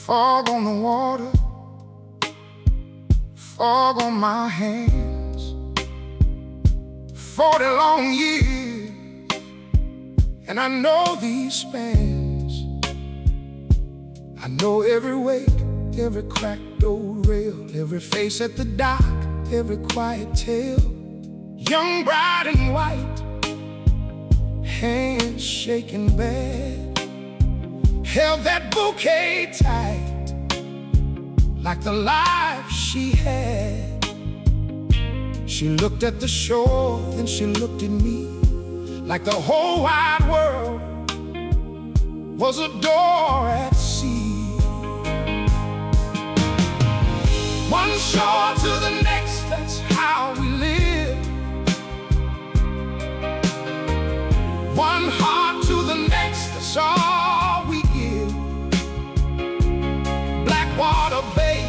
Fog on the water, fog on my hands. 40 long years, and I know these spans. I know every wake, every cracked old rail, every face at the dock, every quiet tale. Young bride and white, hands shaking bad, held that bouquet tight, like the life she had. She looked at the shore, then she looked at me, like the whole wide world was a door at sea. One shore to the next, that's how we live. One heart to the next, that's all we give. Blackwater Bay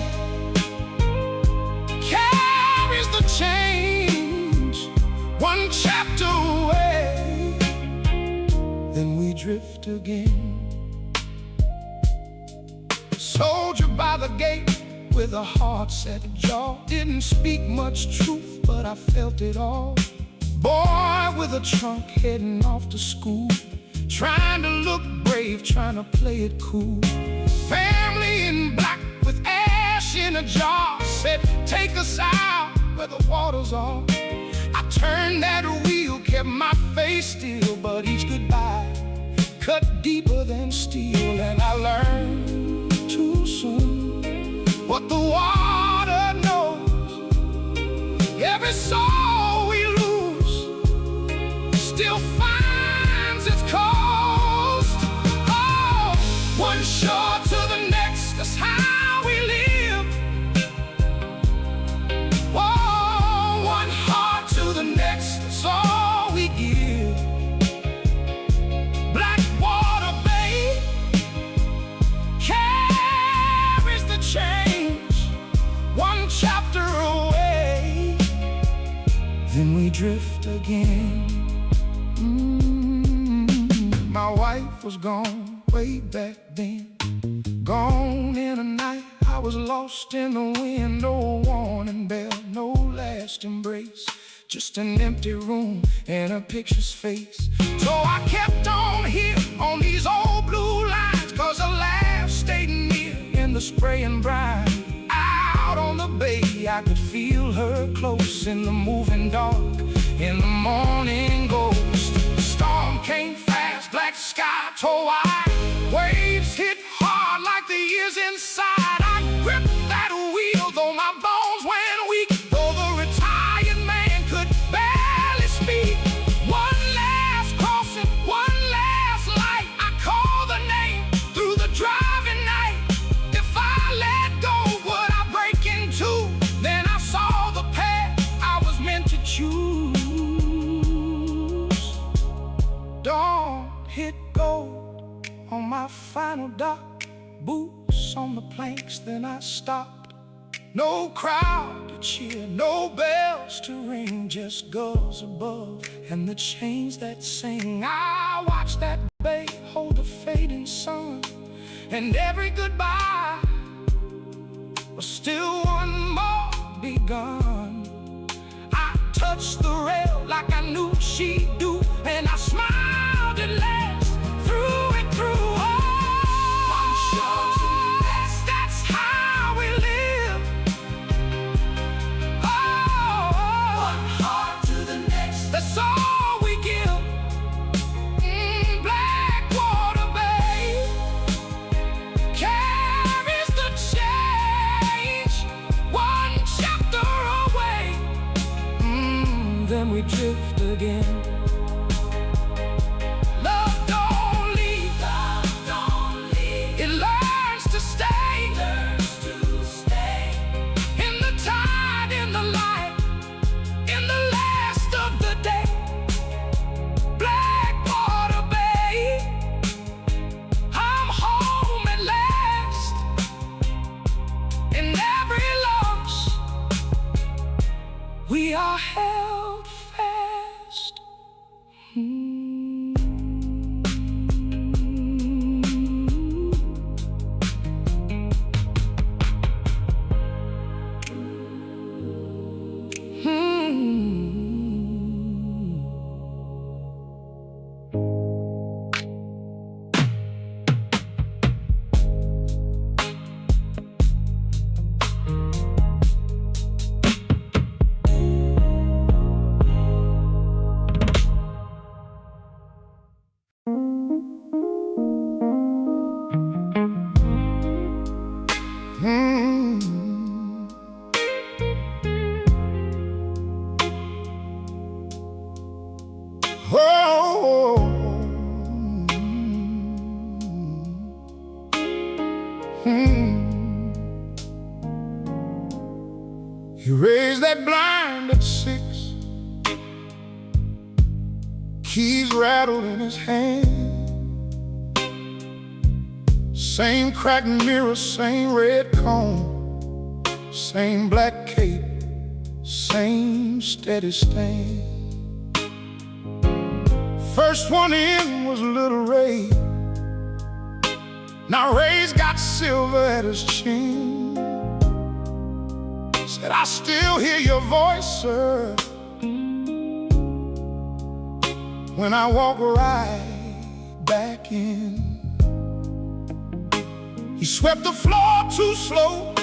carries the change, one chapter away, then we drift again. Soldier by the gate with a heart set jaw, didn't speak much truth, but I felt it all. Boy with a trunk heading off to school, trying to look brave, trying to play it cool. Family in black with ash in a jar, said take us out where the waters are. I turned that wheel, kept my face still, but each goodbye cut deeper than steel. And I learned too soon what the water knows. Every soul we lose still finds its coast. Oh, one shore to the next, that's how we live. Oh, one heart to the next, that's all we give. Blackwater Bay carries the change, one chapter away, then we drift again. My wife was gone way back then, gone in a night. I was lost in the wind, no warning bell, no last embrace, just an empty room and a picture's face. So I kept on here on these old blue lines, 'cause a laugh stayed near in the spraying brine. Out on the bay I could feel her close in the moving dark, in the morning ghost. The storm came fast, black sky tore wide, waves hit hard like the years inside. I gripped that wheel, though my bones went weak, though the retired man could barely speak. One last crossing, one last light, I call the name through the driving night. If I let go, would I break in two? Then I saw the path I was meant to choose. Dawn hit gold on my final dock, boots on the planks, then I stopped. No crowd to cheer, no bells to ring, just gulls above and the chains that sing. I watched that bay hold the fading sun, and every goodbye was still one more begun. I touched the rail like I knew she'd do, and I smiled at last through it through. One shore to the next, that's how we live. Oh, one heart to the next, that's all we give. Blackwater Bay carries the change, one chapter away, then we drift again. Love don't leave, love don't leave. It learns to stay, learns to stay. In the tide, in the light, in the last of the day. Blackwater Bay, I'm home at last. In every loss, we are held fast. that blind at 6, keys rattled in his hand. Same cracked mirror, same red cone, same black cape, same steady stand. First one in was little Ray. Now Ray's got silver at his chin. Said, I still hear your voice, sir, when I walk right back in. He swept the floor too slow,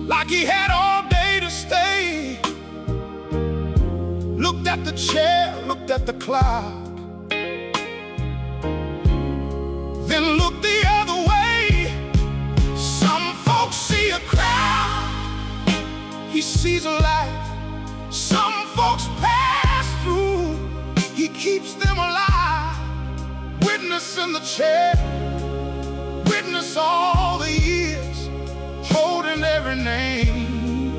like he had all day to stay. Looked at the chair, looked at the clock, then looked the other way. Some folks see a crowd, he sees a life. Some folks pass through, he keeps them alive. Witness in the chair, witness all the years, holding every name.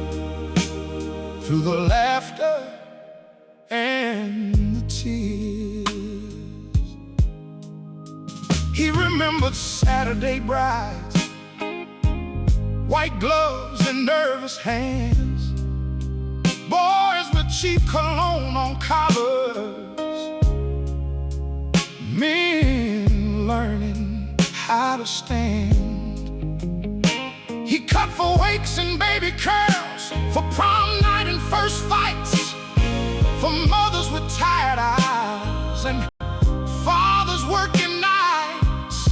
Through the laughter and the tears, he remembered Saturday brides, white gloves and nervous hands, boys with cheap cologne on collars, men learning how to stand. He cut for wakes and baby curls, for prom night and first fights, for mothers with tired eyes and fathers working nights.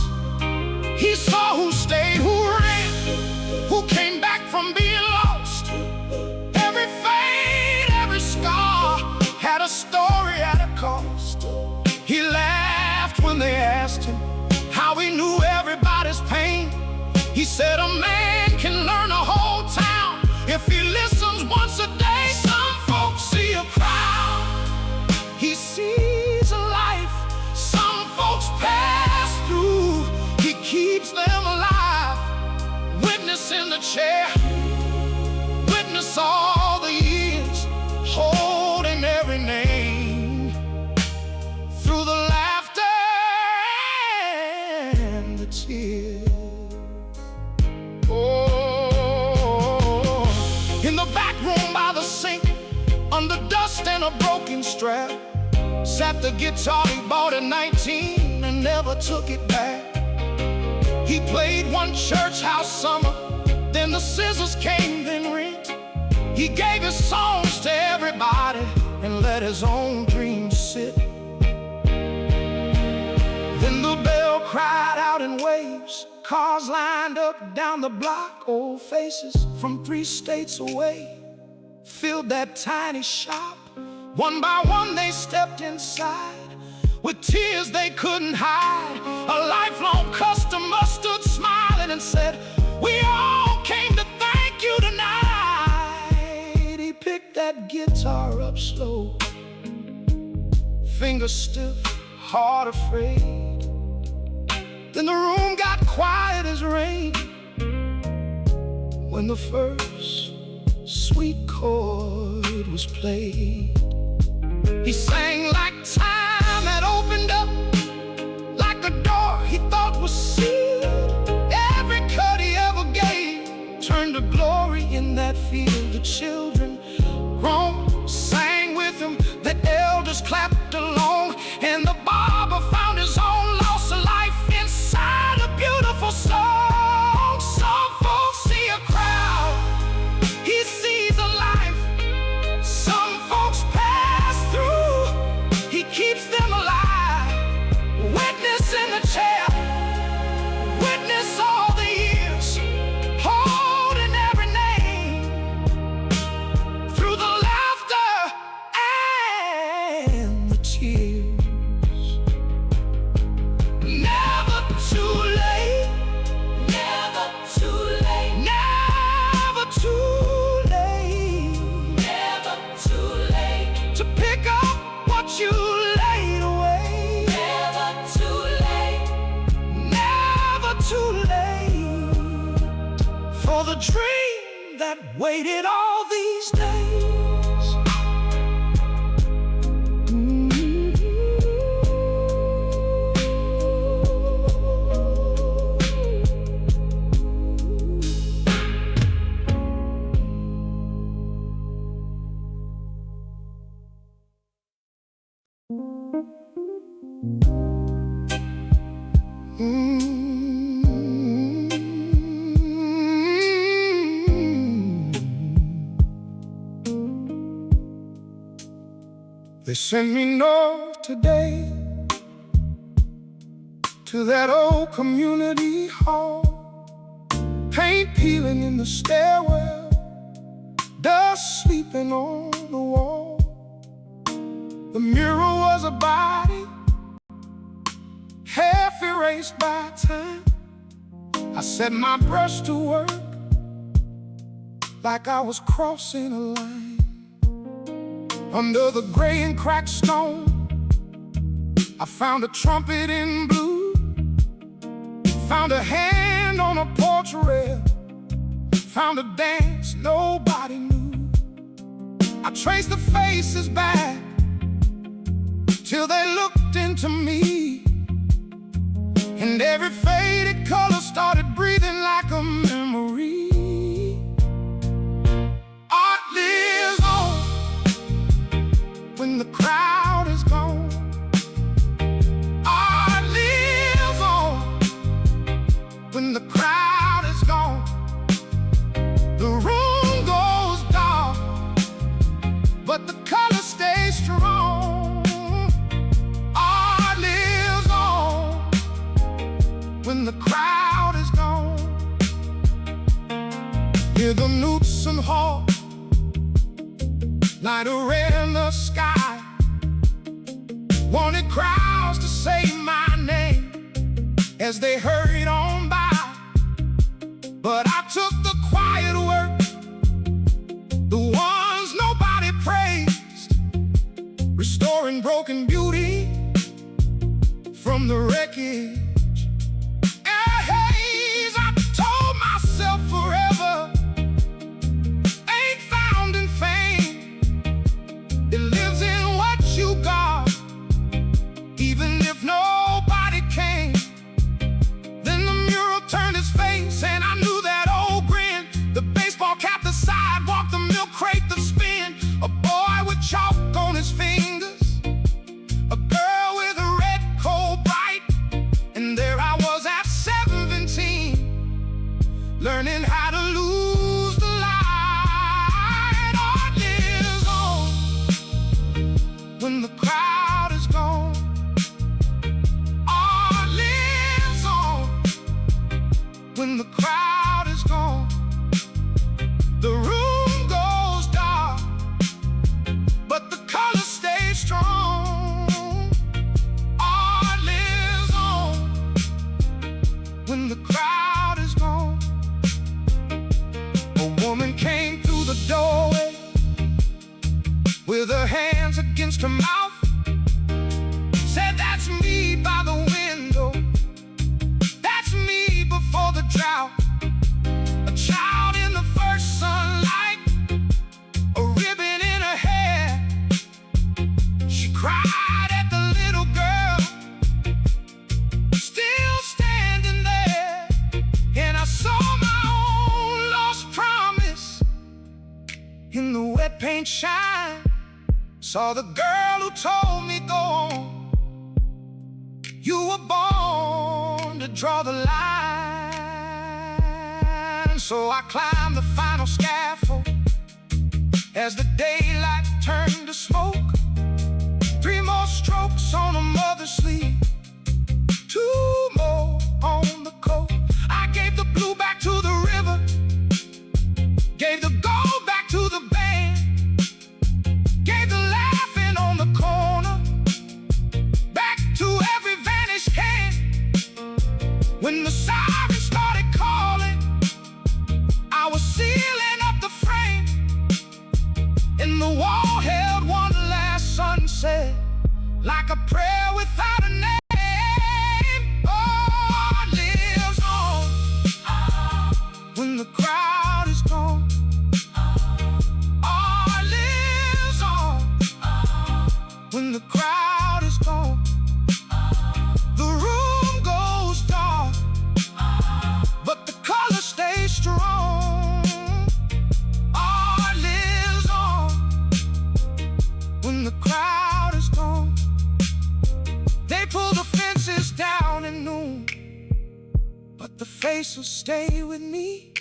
He saw who stayed, who ran, who came back from being lost. Every fade, every scar had a story at a cost. He laughed when they asked him how he knew everybody's pain. He said a man can learn a whole town if he listens once a day. Some folks see a crowd, he sees a life. Some folks pass through, he keeps them alive. Witness in the chair, witness all the years, holding every name. Through the laughter and the tears. Oh, in the back room by the sink, under dust and a broken strap, sat the guitar he bought at 19 and never took it back. He played one church house summer, then the scissors came, then rent. He gave his songs to everybody and let his own dreams sit. Then the bell cried out in waves, cars lined up down the block. Old faces from 3 states away filled that tiny shop. One by one they stepped inside, with tears they couldn't hide. A lifelong customer stood smiling and said, we all came to thank you tonight. He picked that guitar up slow, fingers stiff, heart afraid. Then the room got quiet as rain when the first sweet chord was played. He sang like time had opened up, like a door he thought was sealed. Every cut he ever gave turned to glory in that field. The children groaned, sang with him, the elders clapped along, and the barber found his own loss of life inside a beautiful song. Some folks see a crowd, he sees a life. Some folks pass through, he keeps them alive. Witness in the chair, witness all the years, holding every name. Through the laughter and the tears. Never too late, never too late, never too late, never too late to pick up what you laid away. waited all these days. They sent me north today to that old community hall. Paint peeling in the stairwell, dust sleeping on the wall. The mirror was a body, half erased by time. I set my brush to work like I was crossing a line. Under the gray and cracked stone, I found a trumpet in blue, found a hand on a porch rail, found a dance nobody knew. I traced the faces back till they looked into me, and every faded color started breathing like a memory. Art lives on when the crowd is gone. Art lives on when the crowd is gone. The room goes dark, but the color stays strong. Art lives on when the crowd is gone. Hear the newts and hawks, light a red in the sky. Wanted crowds to say my name as they hurried on by, but I took the quiet work, the ones nobody praised, restoring broken beauty from the wreckage. I told myself forever ain't found in fame. It lives in what you got, even if nobody came. Then the mural turned its face, and I knew that old grin. The baseball cap, the sidewalk, the milk crate, the spin. A boy with chalk on his fingers, a girl with a red coal bright. And there I was at 17, learning how to lose the light. Art lives on when the crowd is gone. Art lives on when the crowd is gone. The room goes dark, but the color stays strong. Art lives on when the crowd is gone. A woman came through the doorway with her hands against her mouth, said, "That's me by the window, that's me before the drought." A child in the first sunlight, a ribbon in her hair. She cried at the little girl, still standing there. And I saw my own lost promise in the wet paint shine. Saw the girl who told me, "Go on, you were born to draw the line." So I climbed the final scaffold as the daylight turned to smoke. 3 more strokes on a mother's sleeve, 2 more on the coat. I gave the blue back to the river, gave the gold back to the band, gave the laughing on the corner back to every vanished hand. When the sirens started calling, I was sealing up the frame, and the wall held one last sunset like a prayer the face will stay with me.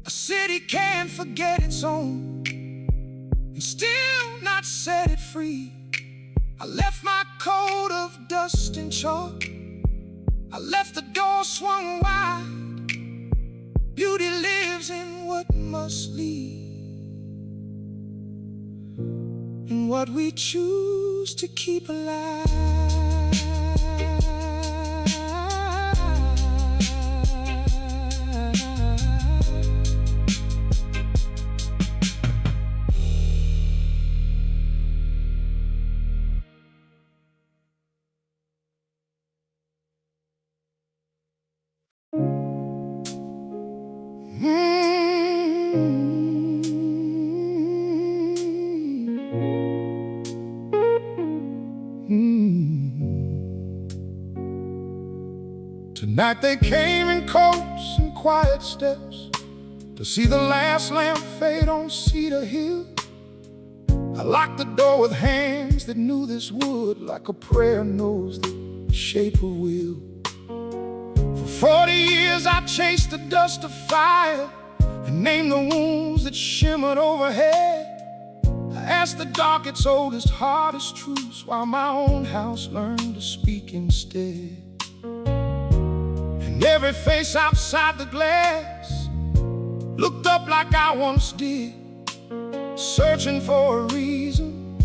A city can't forget its own and still not set it free. I left my coat of dust and chalk. I left the door swung wide. Beauty lives in what must leave, in what we choose to keep alive. Tonight they came in coats and quiet steps to see the last lamp fade on Cedar Hill. I locked the door with hands that knew this would, like a prayer knows the shape of will. For 40 years I chased the dust of fire and named the wounds that shimmered overhead. I asked the dark its oldest, hardest truths, while my own house learned to speak instead. And every face outside the glass looked up like I once did, searching for a reason,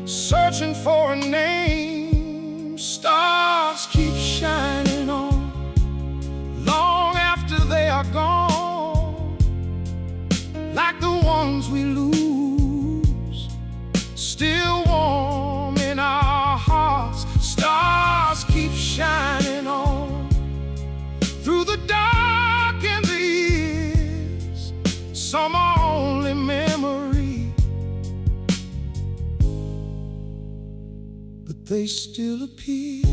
searching for a name. Stars keep shining on long after they are gone, like the ones we lose, still warm in our hearts. Stars keep shining on through the dark and the years. Some are only memory, but they still appear.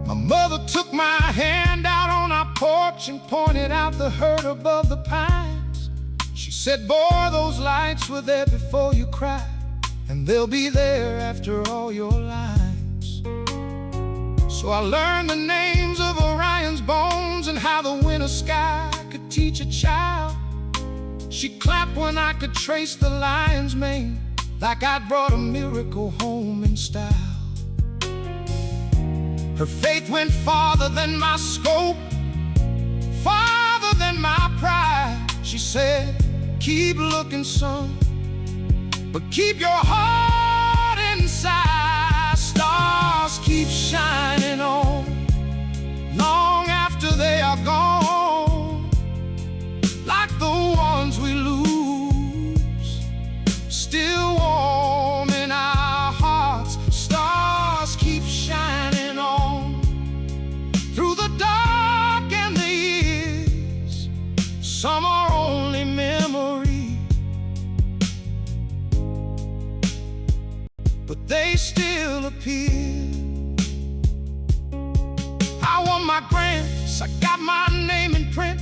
My mother took my hand out on our porch and pointed out the hurt above the pines. She said, boy, those lights were there before you cried, and they'll be there after all your lives. So I learned the names of Orion's bones and how the winter sky could teach a child. She clapped when I could trace the lion's mane, like I'd brought a miracle home in style. Her faith went farther than my scope, farther than my pride. She said, keep looking, son, but keep your heart inside. Stars keep shining on long after they are gone, like the ones we lose, still warm in our hearts. Stars keep shining on through the dark and the years. Some are only memory, but they still appear. I won my grants, I got my name in print.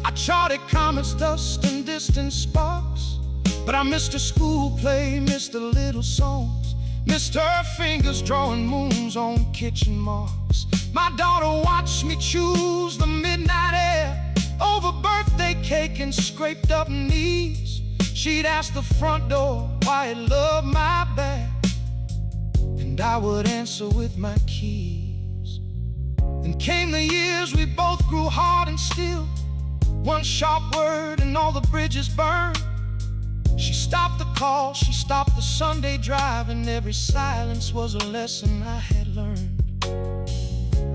I charted comets, dust, and distant sparks. But I missed a school play, missed the little songs, missed her fingers drawing moons on kitchen marks. My daughter watched me choose the midnight air over birthday cake and scraped up knees. She'd ask the front door why it loved my bag, and I would answer with my keys. Then came the years we both grew hard and still. One sharp word and all the bridges burned. She stopped the call, she stopped the Sunday drive, and every silence was a lesson I had learned.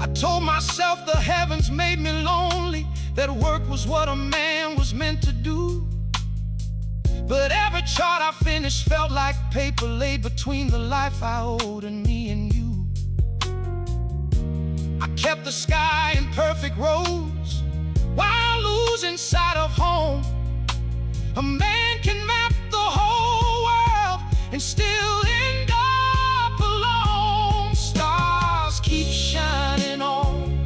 I told myself the heavens made me lonely, that work was what a man was meant to do. But every chart I finished felt like paper laid between the life I owed and me and you. I kept the sky in perfect rows while losing sight of home. A man can map the whole world and still end up alone. Stars keep shining on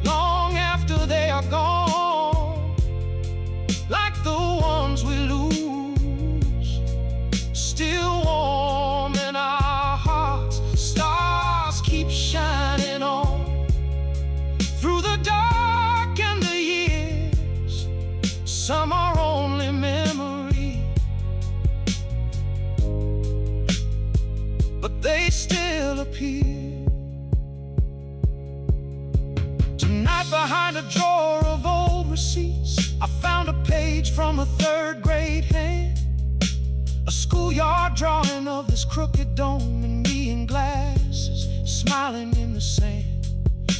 long after they are gone, like the ones we lose, still warm in our hearts. Stars keep but they still appear. Tonight behind a drawer of old receipts, I found a page from a third grade hand, a schoolyard drawing of this crooked dome and me in glasses, smiling in the sand.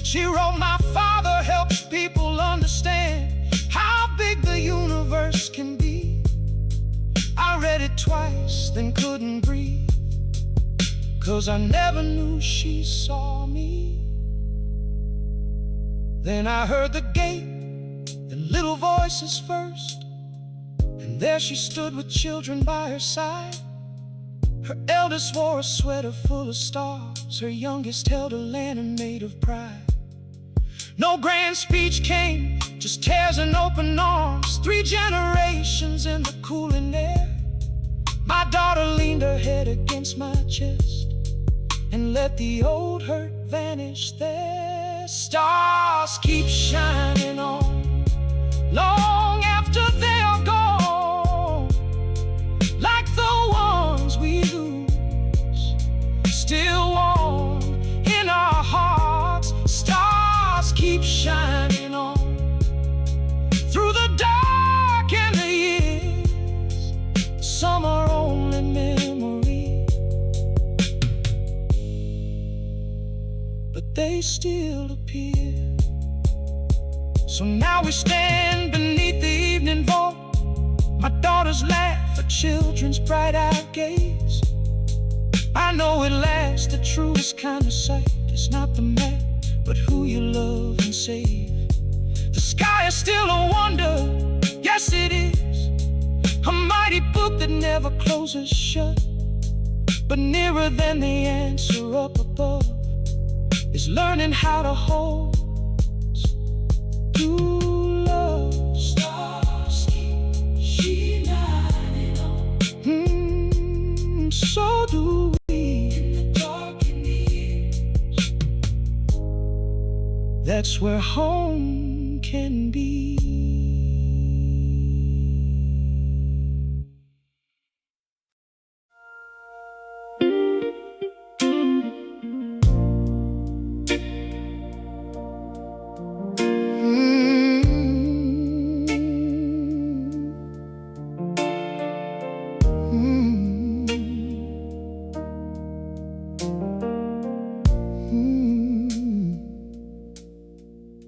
She wrote, "My father helps people understand how big the universe can be." I read it twice, then couldn't breathe, 'cause I never knew she saw me. Then I heard the gate and little voices first, and there she stood with children by her side. Her eldest wore a sweater full of stars, her youngest held a lantern made of pride. No grand speech came, just tears and open arms, 3 generations in the cooling air. My daughter leaned her head against my chest and let the old hurt vanish there. Stars keep shining on long after they are gone, like the ones we lose, still warm in our hearts. Stars keep shining on through the dark and the years. Some are only memory, but they still appear. So now we stand beneath the evening vault, my daughter's laugh, her children's bright-eyed gaze. I know at last the truest kind of sight is not the map, but who you love and save. The sky is still a wonder, yes it is, a mighty book that never closes shut. But nearer than the answer up above is learning how to hold true love. Stars keep shining on, so do we in the dark and the years. That's where home can be.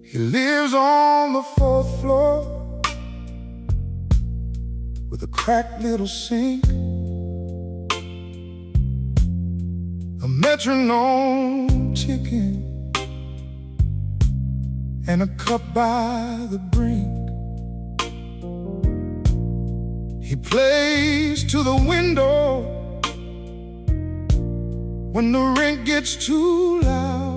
He lives on the 4th floor with a cracked little sink, a metronome ticking, and a cup by the brink. He plays to the window when the rent gets too loud.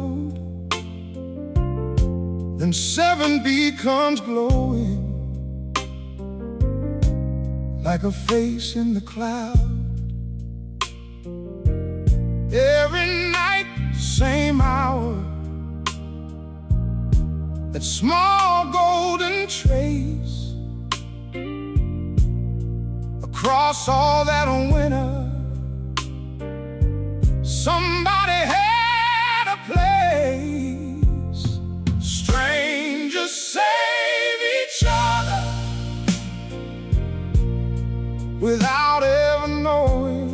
Then 7 becomes glowing like a face in the cloud. Every night, same hour, that small golden trace across all that winter. Somebody had a place. Strangers save each other without ever knowing.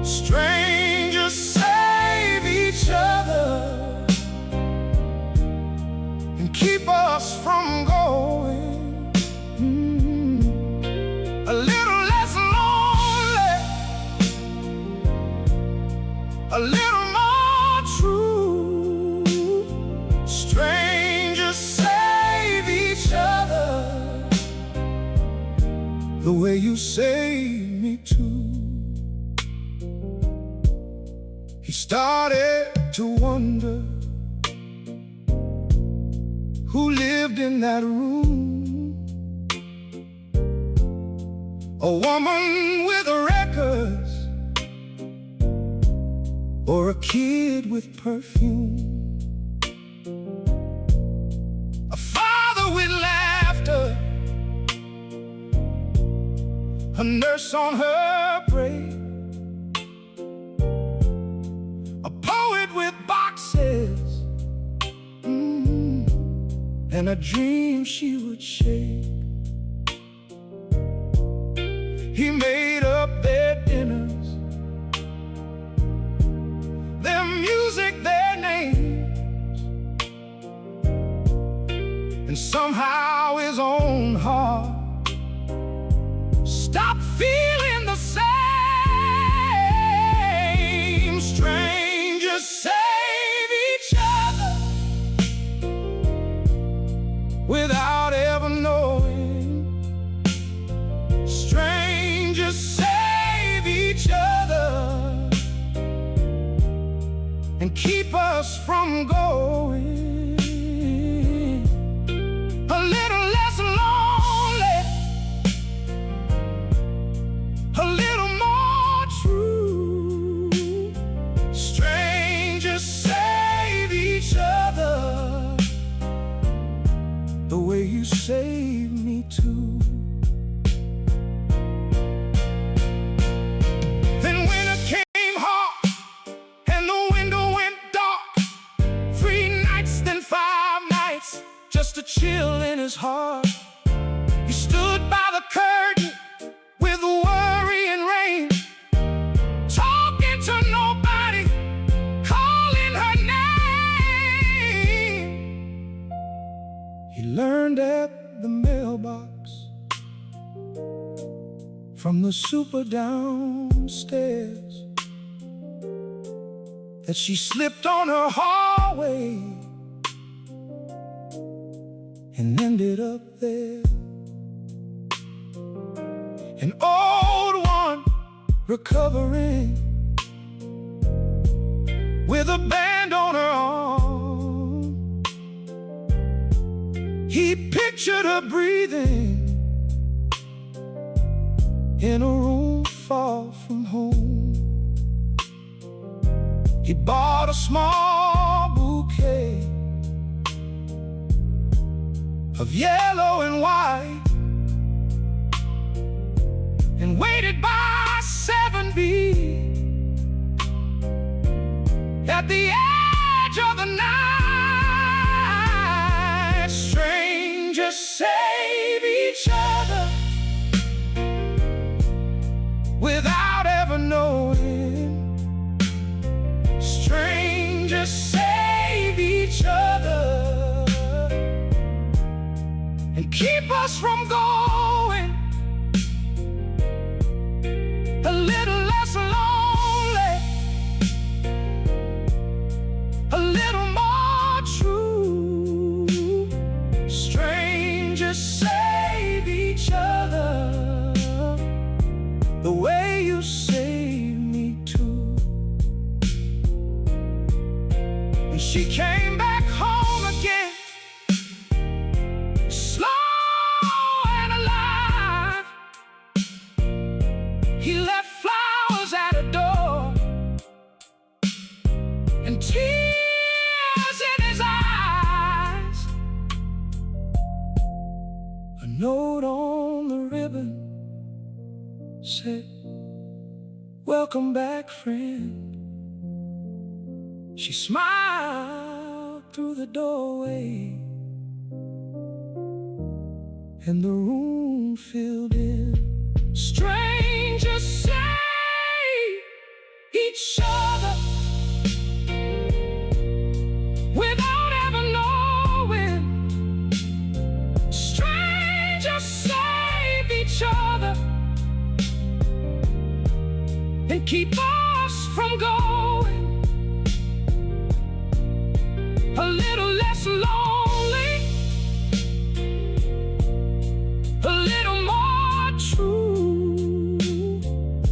Strangers save each other and keep us from going. A little less lonely, a little more true. Strangers save each other the way you saved me too. He started to wonder who lived in that room. A woman with records, or a kid with perfume, a father with laughter, a nurse on her break, and a dream she would shake. He made up their dinners, their music, their names, and somehow his own heart stopped feeling the same. Strangers save each other without ever knowing. Strangers save each other and keep us from going. A little less lonely, a little more true. Strangers save each other the way you save me too. Then winter came hot and the window went dark. 3 nights, then 5 nights, just a chill in his heart. He stood by the curtain with worry and rain, talking to nobody, calling her name. He learned at the mailbox from the super downstairs that she slipped on her hallway and ended up there. An old one recovering with a band on her arm. He pictured her breathing in a room far from home. He bought a small bouquet of yellow and white and waited by 7B at the edge of the night. Strangers save each other without ever knowing. Strangers save each other and keep us from going. A little less lonely, a little more true. Strangers save each other the way you save me too. And she came back home again, he left flowers at her door and tears in his eyes. A note on the ribbon said, "Welcome back, friend." She smiled through the doorway and the room filled in. Strangers save each other without ever knowing. Strangers save each other and keep us from going. A little less lonely, a little more true.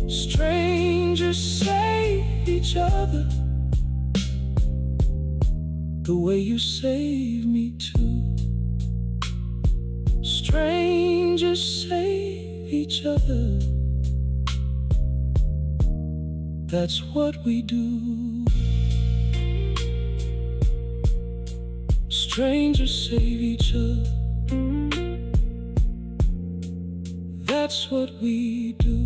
Strangers save each other the way you save me too. Strangers save each other. That's what we do. Strangers save each other. That's what we do.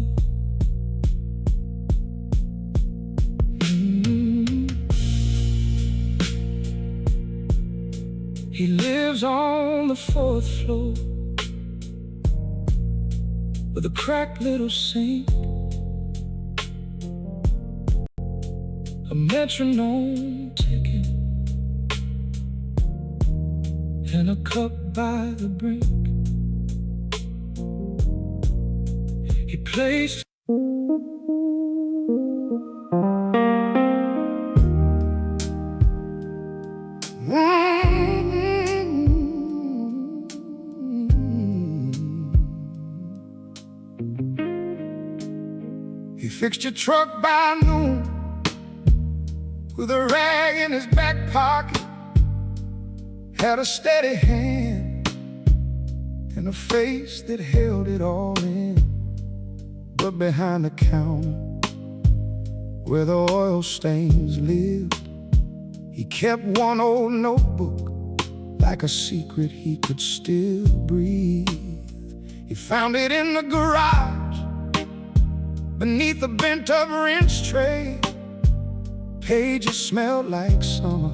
He lives on the 4th floor with a cracked little sink, a metronome ticking, and a cup by the brink. He plays He fixed your truck by noon with a rag in his back pocket, had a steady hand and a face that held it all in. But behind the counter, where the oil stains lived, he kept one old notebook, like a secret he could still breathe. He found it in the garage, beneath a bent-up wrench tray. Pages smelled like summer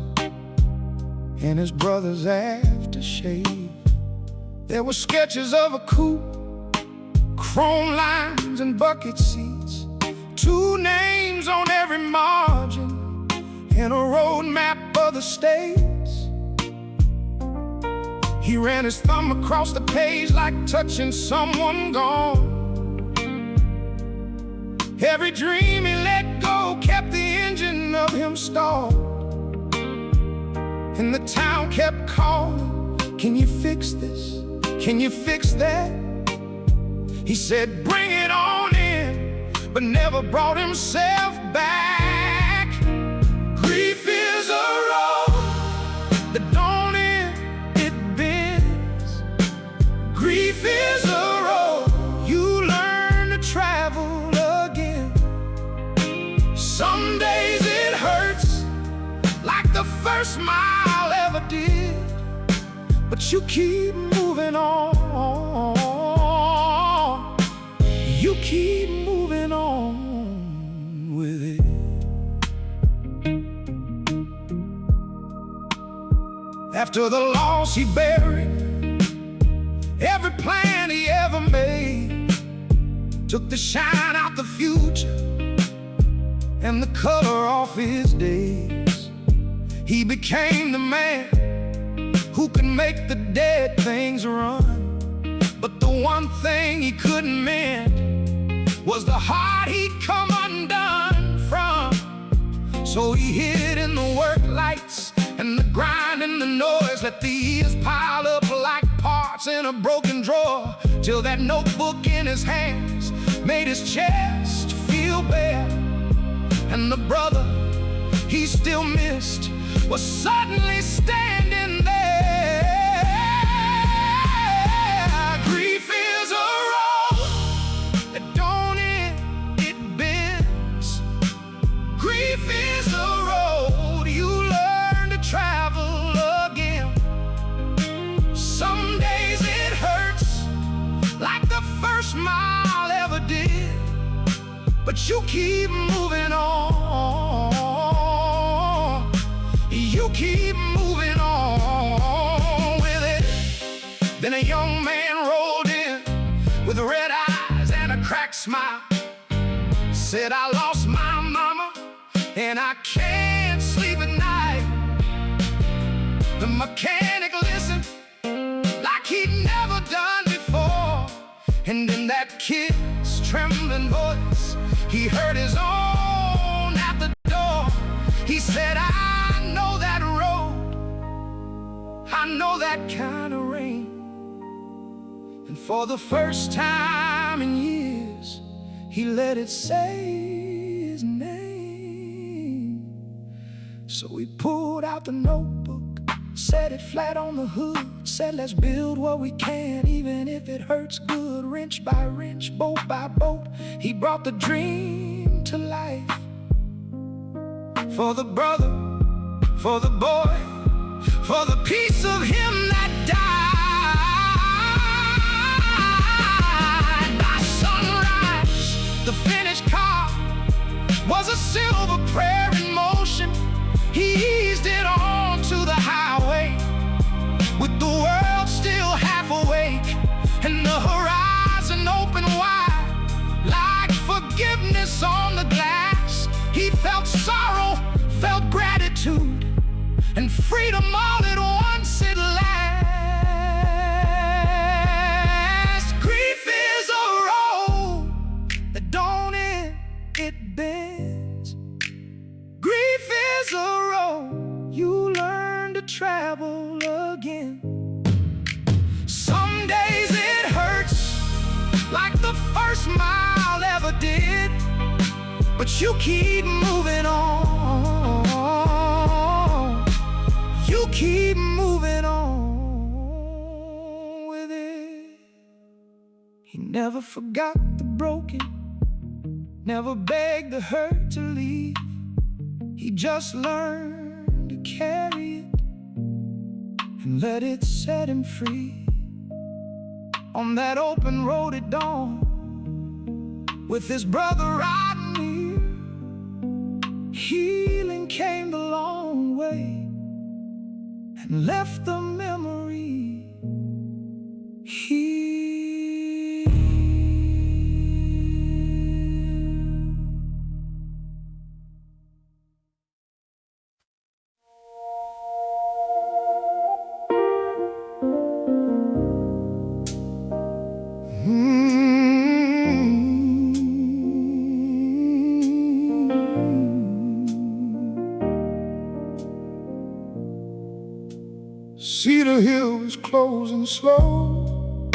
and his brother's aftershave. There were sketches of a coupe, chrome lines and bucket seats, 2 names on every margin, and a road map of the states. He ran his thumb across the page like touching someone gone. Every dream he let go kept the engine of him stalled, and the town kept calling, "Can you fix this? Can you fix that?" He said, "Bring it on in," but never brought himself back. Grief is a road that don't end, it bends. Grief is a road you learn to travel again. Some days it hurts like the first mile ever did, but you keep moving on. You keep moving on with it. After the loss, he buried every plan he ever made, took the shine out the future and the color off his days. He became the man who could make the dead things run, but the one thing he couldn't mend was the heart he'd come undone from. So he hid in the work lights and the grind and the noise, let the years pile up like parts in a broken drawer, till that notebook in his hands made his chest feel bare. And the brother he still missed was suddenly standing there. Grief is a road that don't end, it bends. Grief is a road you learn to travel again. Some days it hurts like the first mile ever did, but you keep moving on. You keep moving on with it. Then a young man rolled in with red eyes and a cracked smile, said, "I lost my mama and I can't sleep at night." The mechanic listened like he'd never done before, and in that kid's trembling voice he heard his own at the door. He said, "I know that road, I know that kind of rain." And for the first time in years, he let it say his name. So he pulled out the notebook, set it flat on the hood, said, "Let's build what we can, even if it hurts good. Wrench by wrench, bolt by bolt, he brought the dream to life. For the brother, for the boy, for the piece of him that died. By sunrise, the finished car was a silver prayer in motion. He eased it onto the highway felt sorrow, felt gratitude, and freedom all at once at last. Grief is a road that don't end, it bends. Grief is a road you learn to travel again. Some days it hurts like the first mile ever did, but you keep moving on. You keep moving on with it. He never forgot the broken, never begged the hurt to leave. He just learned to carry it and let it set him free. On that open road at dawn, with his brother riding near, healing came the long way and left the memory here. Cedar Hill is closing slow.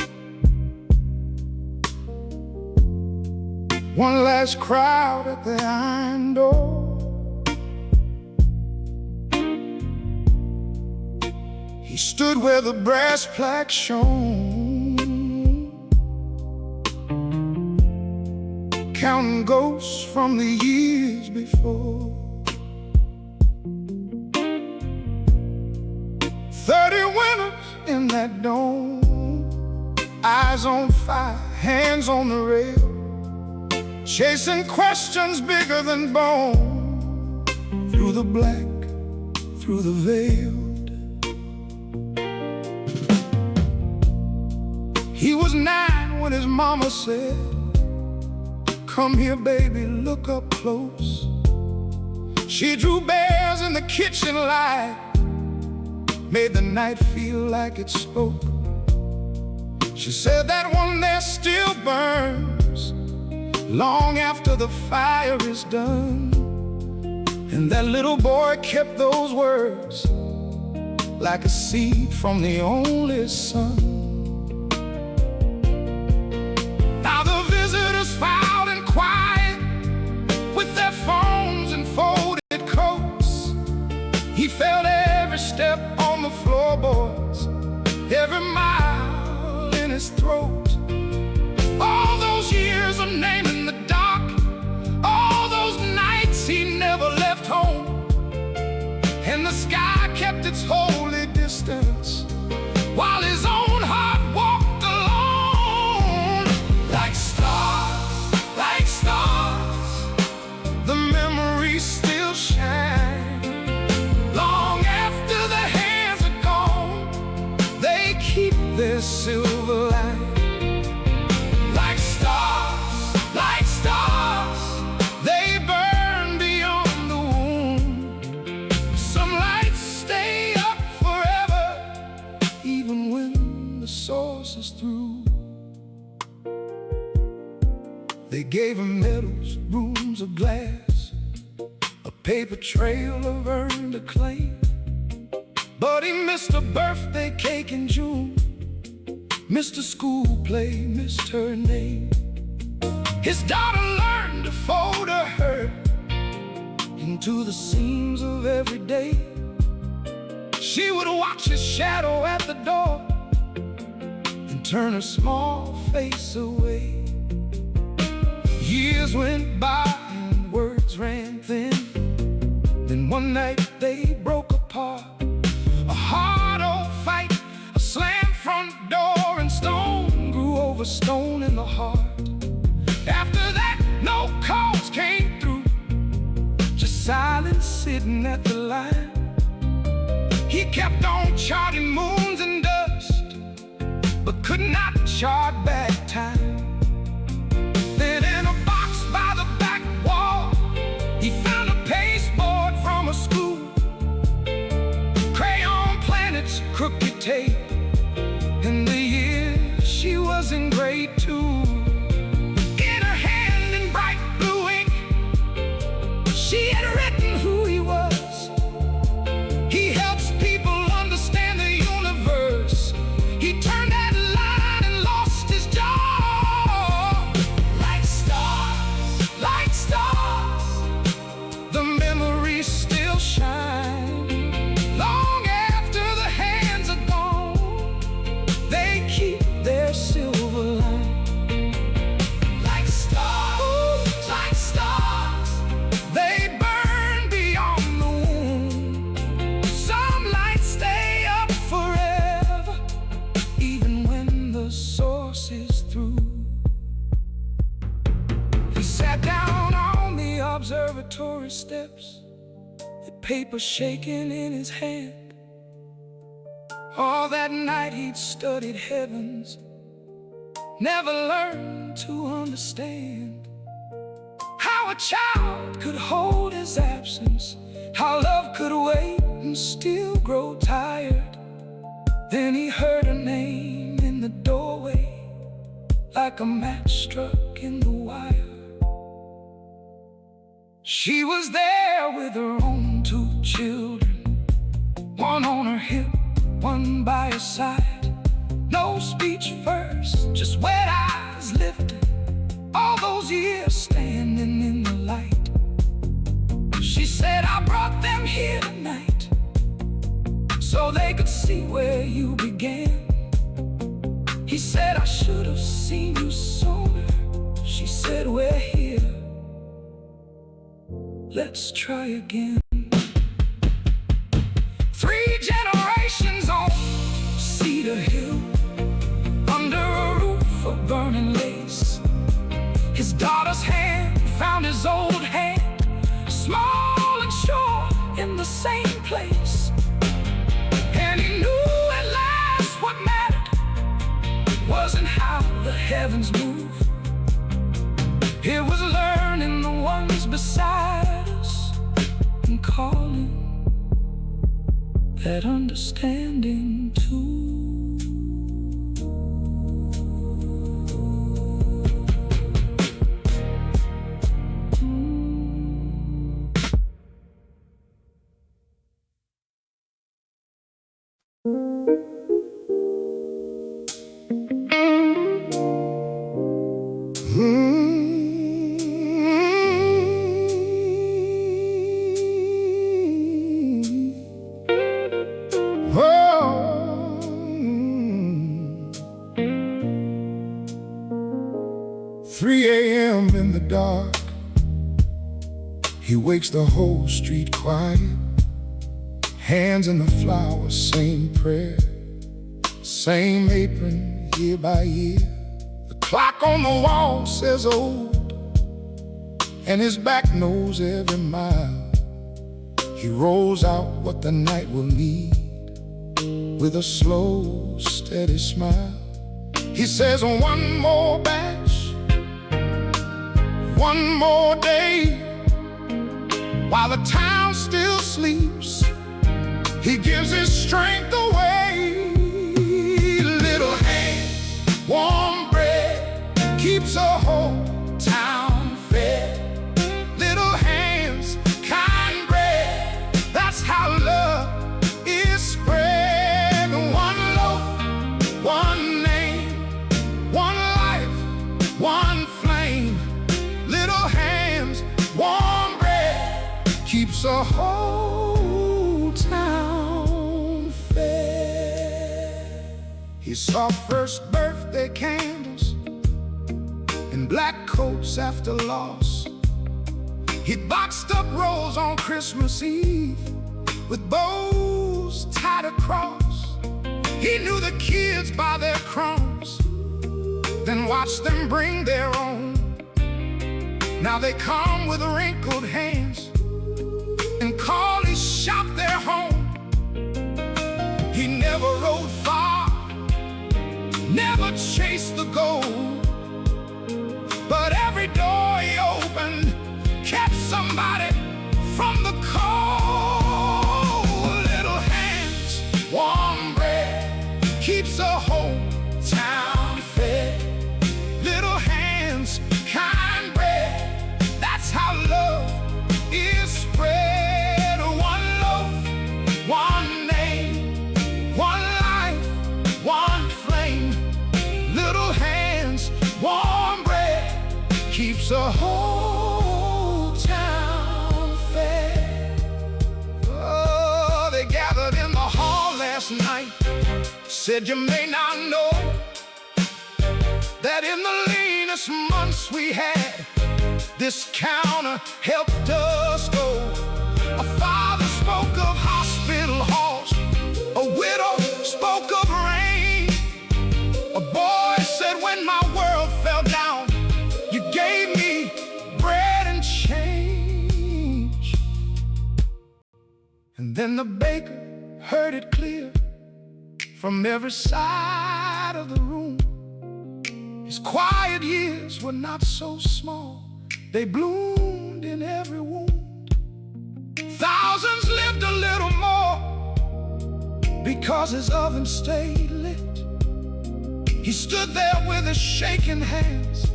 One last crowd at the iron door. He stood where the brass plaque shone, counting ghosts from the years before. 30 winters in that dome, eyes on fire, hands on the rail, chasing questions bigger than bone, through the black, through the veiled. He was 9 when his mama said, "Come here, baby, look up close." She drew bears in the kitchen light, made the night feel like it spoke. She said that one there still burns long after the fire is done. And that little boy kept those words like a seed from the only son. Now the visitors filed in quiet with their phones and folded coats. He felt every step on the floorboards, every mile in his throat. All those years of naming the dark, all those nights he never left home. And the sky kept its holy distance while his own heart walked alone. Like stars, the memories still shine. Long after the hands are gone, they keep their silver line. Like stars, they burn beyond the wound. Some lights stay up forever, even when the source is through. They gave him medals, rooms of glass, a paper trail of earned acclaim. But he missed a birthday cake in June, missed a school play, missed her name. His daughter learned to fold her hurt into the seams of every day. She would watch his shadow at the door and turn her small face away. Years went by and words ran thin. Then one night they broke apart. A hard old fight, a slammed front door, and stone grew over stone in the heart. After that, no calls came through, just silence sitting at the line. He kept on charting moons and dust, but could not chart back time. Then in a box by the back wall, he found a observatory steps, the paper shaking in his hand. All that night he'd studied heavens, never learned to understand how a child could hold his absence, how love could wait and still grow tired. Then he heard her name in the doorway, like a match struck in the wire. She was there with her own 2 children, one on her hip, one by her side. No speech first, just wet eyes lifted, all those years standing in the light. She said, I brought them here tonight so they could see where you began. He said, I should have seen you sooner. She said, we're here, let's try again. 3 generations on Cedar Hill, under a roof of burning lace. His daughter's hand found his old hand, small and short in the same place. And he knew at last what mattered wasn't how the heavens move, it was learning the ones beside us and calling that understanding too. Oh, 3 a.m. in the dark, he wakes the whole street quiet. Hands in the flowers, same prayer, same apron year by year. The clock on the wall says old, and his back knows every mile. He rolls out what the night will need with a slow, steady smile. He says, one more batch, one more day, while the town still sleeps, he gives his strength away. Little hand, warm bread, keeps a whole town fed. Little hands, kind bread, that's how love is spread. One loaf, one name, one life, one flame. Little hands, warm bread, keeps a whole town fed. He saw first birthday candles and black coats after loss. He boxed up rolls on Christmas Eve with bows tied across. He knew the kids by their crumbs, then watched them bring their own. Now they come with wrinkled hands and call his shop their home. He never rode far, never chased the gold, but every door he opened kept somebody from the cold. Little hands, warm bread, keeps a whole town fed. Little hands, kind bread, that's how love is spread. One loaf, one name, one life, one flame. Little hands, warm bread, keeps a whole town fed. Oh, they gathered in the hall last night, said, you may not know that in the leanest months we had, this counter helped us go. A father spoke of hospital halls, a widow spoke of rain. A boy said, when my world fell down, you gave me bread and change. Then the baker heard it clear from every side of the room. His quiet years were not so small, they bloomed in every wound. Thousands lived a little more because his oven stayed lit. He stood there with his shaking hands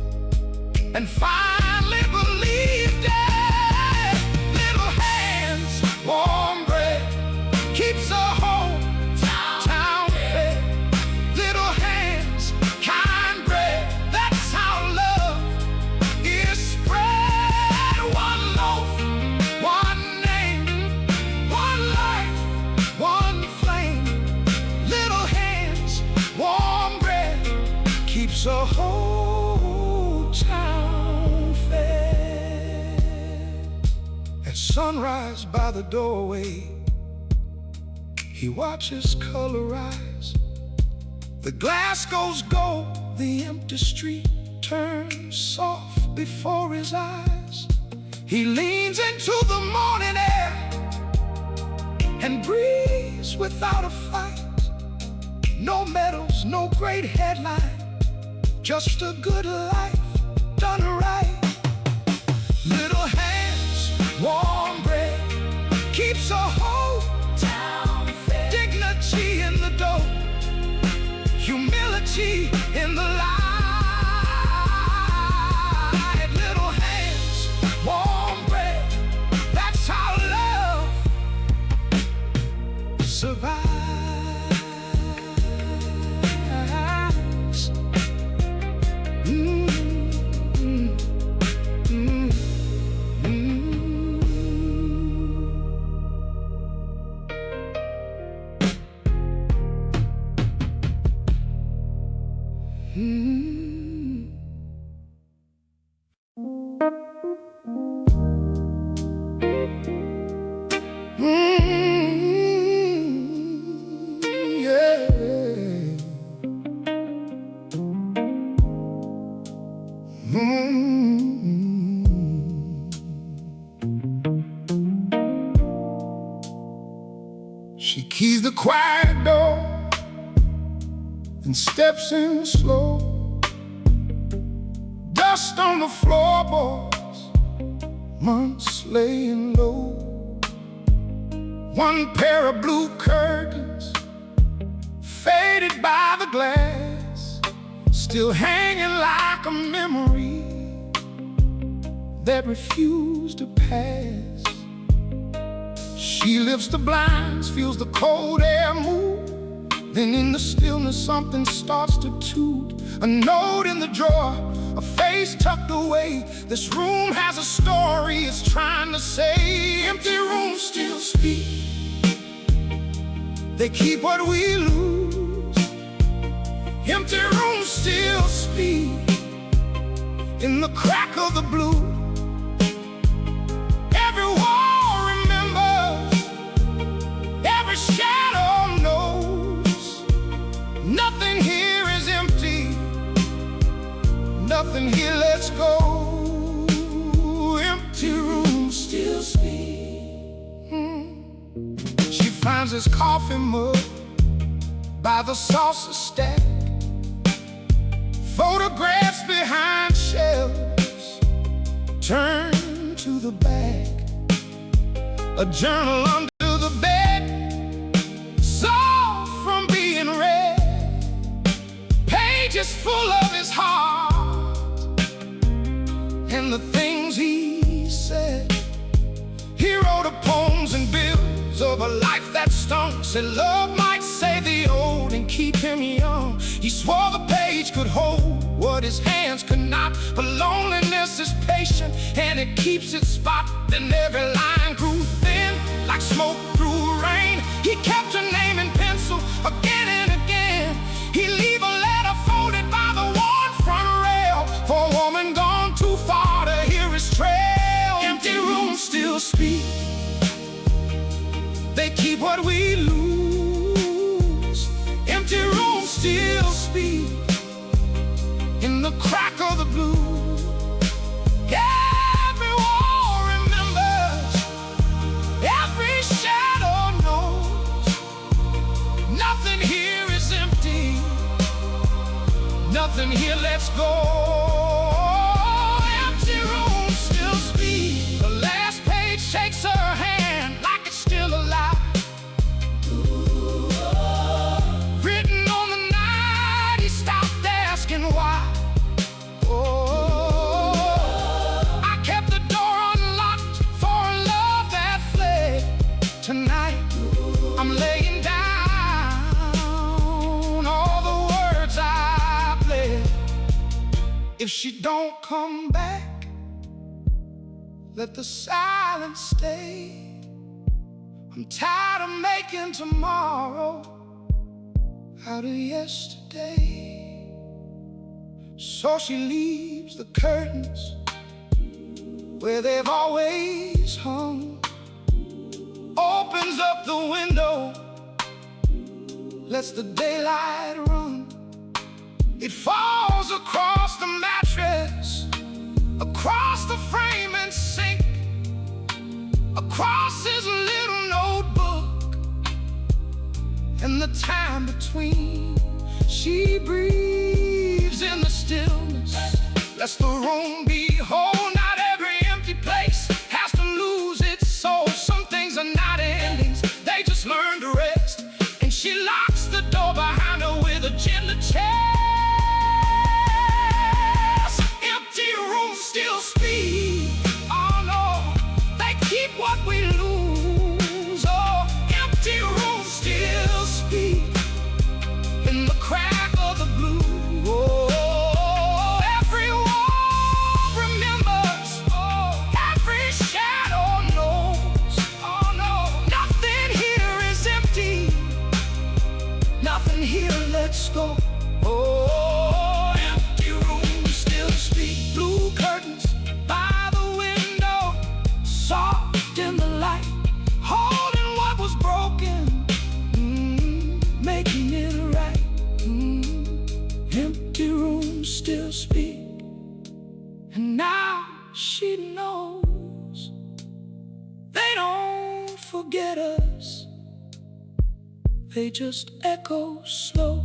and finally believed it. Little hands, warm bread, keeps a whole town fed. Little hands, kind bread, that's how love is spread. One loaf, one name, one life, one flame. Little hands, warm bread, keeps a whole town fed. At sunrise by the doorway, he watches color rise. The glass goes gold, the empty street turns soft before his eyes. He leans into the morning air and breathes without a fight. No medals, no great headline, just a good life done right. Little hands, warm bread, keeps a whole town fed. Dignity in the dough, humility in the light. Little hands, warm bread, that's how love survives. She keys the quiet door and steps in slow. Dust on the floorboards, months laying low. One pair of blue curtains, faded by the glass, still hanging like a memory that refused to pass. She lifts the blinds, feels the cold air move. Then in the stillness something starts to toot. A note in the drawer, a face tucked away. This room has a story it's trying to say. Empty rooms still speak, they keep what we lose. Empty rooms still speak in the crack of the blue. Every wall remembers, every shadow knows. Nothing here is empty, nothing here lets go. Empty rooms still speak. She finds his coffee mug by the saucer stack, photographs behind shelves, turn to the back. A journal under the bed, soft from being read. Pages full of his heart and the things he said. He wrote of poems and bills of a life that stung. Said love might save the old and keep him young. He swore the page could hold what his hands could not. But loneliness is patient and it keeps its spot. Then every line grew thin like smoke through rain. He kept her name in pencil again and again. He'd leave a letter folded by the worn front rail for a woman gone too far to hear his trail. Empty rooms still speak, they keep what we lose. Empty rooms still speak in the crack of the blue. Every wall remembers, every shadow let's go. Empty room still speak. The last page shakes her hand like it's still alive. Written on the night he stopped asking why. I kept the door unlocked for a love that fled. Tonight I'm laying down all the words I pled. If she don't come back, let the silence stay. I'm tired of making tomorrow out of yesterday. So she leaves the curtains where they've always hung, opens up the window, lets the daylight run. It falls across the mattress, across the frame and sink, across his little notebook, and the time between. She breathes in the stillness, lets the room be whole. Not every empty place has to lose its soul. Some things are not endings, they just learn to rest. And she locks the door behind her with a gentle chest. Empty rooms still speak. Oh no, they keep what we lose. Oh, empty rooms still speak in the crack of the blue. Oh, every wall remembers. Oh, every shadow knows. Oh no, nothing here is empty. Nothing here lets go. Oh, empty rooms still speak. Blue curtains by the window, soft in the light, holding what was broken, making it right. Empty rooms still speak. And now she knows they don't forget us, they just echo slow.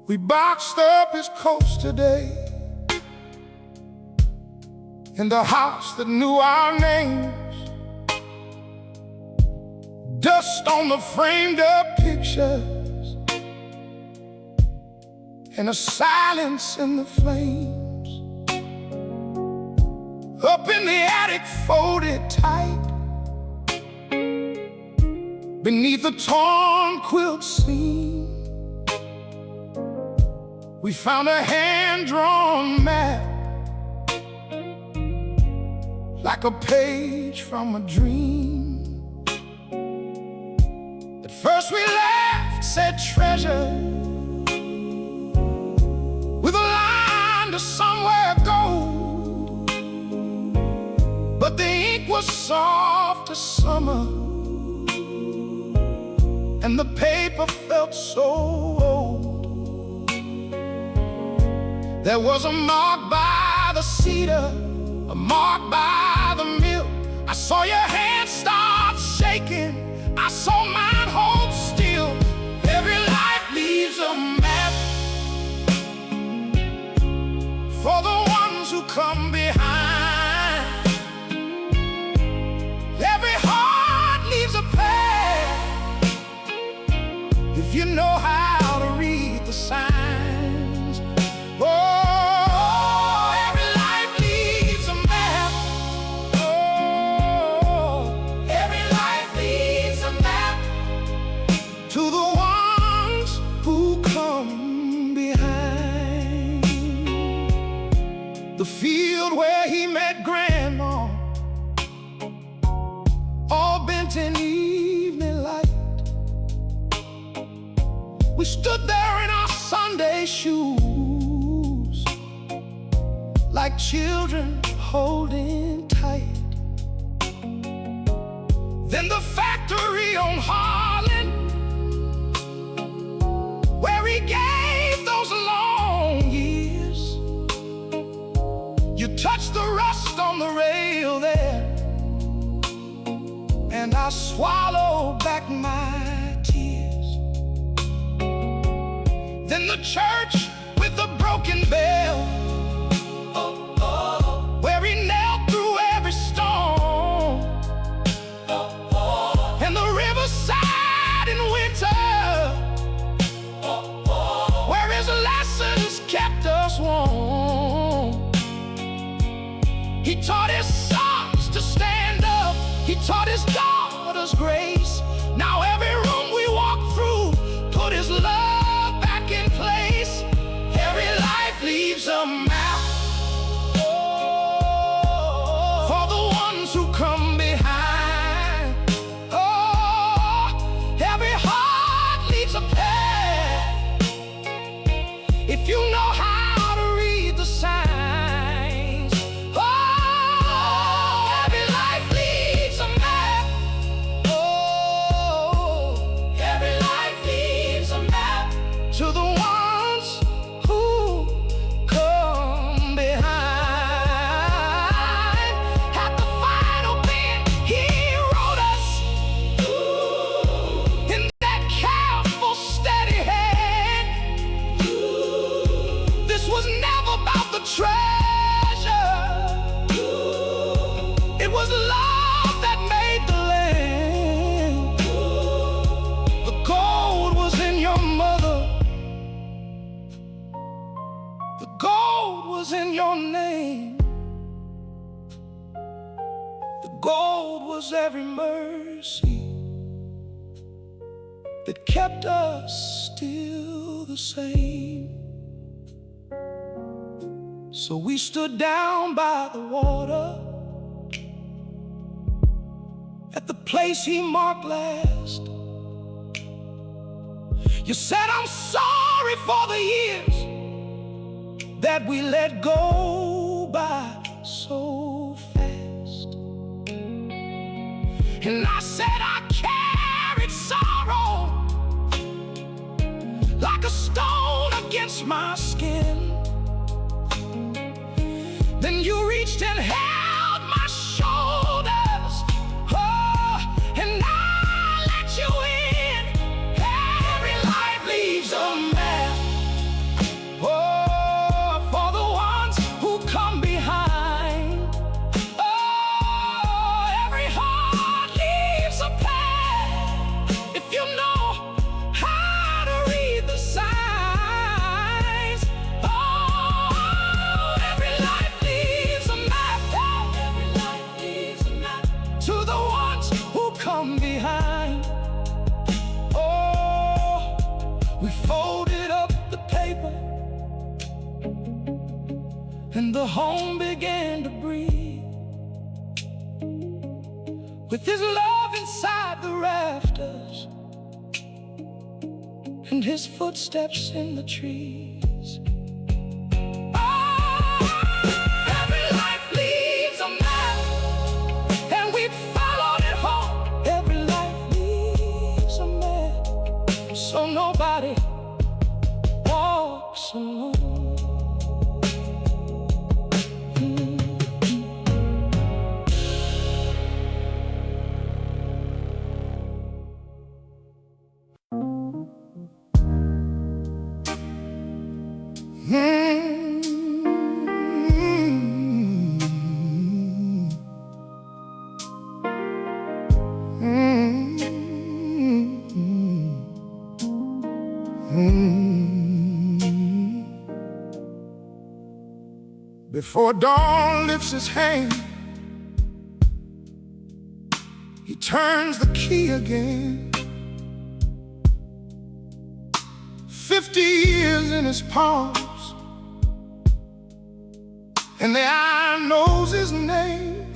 We boxed up his coast today in the house that knew our names. Dust on the framed up pictures and a silence in the flames. Up in the attic, folded tight beneath the torn quilt seam, we found a hand-drawn map, like a page from a dream. At first we laughed, said treasure, with a line to somewhere gold. But the ink was soft as summer, and the paper felt so old. There was a mark by the cedar, a mark by the mill. I saw your hand start shaking, I saw mine hold still. Every life leaves a map for the ones who come behind. Every heart leaves a path if you know how to read the signs. Oh, every life leaves a map. Oh, every life leaves a map to the ones who come behind. slanting evening light. We stood there in our Sunday shoes, like children holding tight. Then the factory on Harlan, where he gave those long years. You touched the rust on the rail there, and I swallowed back my tears. Then the church with the broken bell, where he knelt through every storm, and the riverside in winter, where his lessons kept us warm. He taught his sons to stand up, he taught his daughters grace. Now every room we walk through, put his love back in place. Every life leaves a map for the ones who come behind. Oh, every heart leaves a path, if you know how to read the signs. Oh, every life leaves a map. Oh, every life leaves a map to the ones who come behind. At the final bend, he wrote us in that careful, steady hand. This was never about the treasure, it was love that made the land. The gold was in your mother, the gold was in your name. The gold was every mercy that kept us still the same. So we stood down by the water, at the place he marked last. You said, I'm sorry for the years that we let go by so fast. And I said, I carried sorrow like a stone against my skin. Then you reached and held my shoulders, oh, and I let you in. Every life leaves a map, oh, for the ones who come behind. Oh, every heart leaves a path, if you know how to read the signs. Oh, every life leaves a map, every life leaves a map to the ones who come behind. Oh, we folded up the paper, and the home began to breathe, with his love inside the rafters and his footsteps in the trees. Oh, every life leaves a map, and we followed it home. Every life leaves a map, so nobody walks alone. Before dawn lifts his hand, he turns the key again. 50 years in his palms, and the eye knows his name.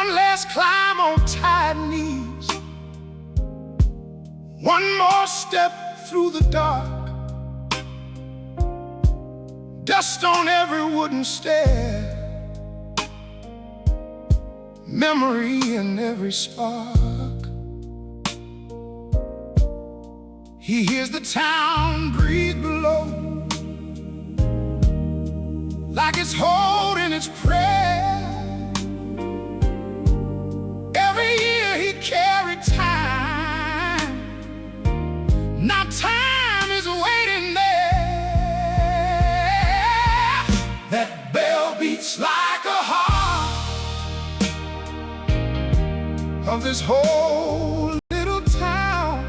One last climb on tired knees, one more step through the dark, dust on every wooden stair, memory in every spark. He hears the town breathe below, like it's holding its prayer. Every year he carried time, now time is waiting there. That bell beats like a heart of this whole little town.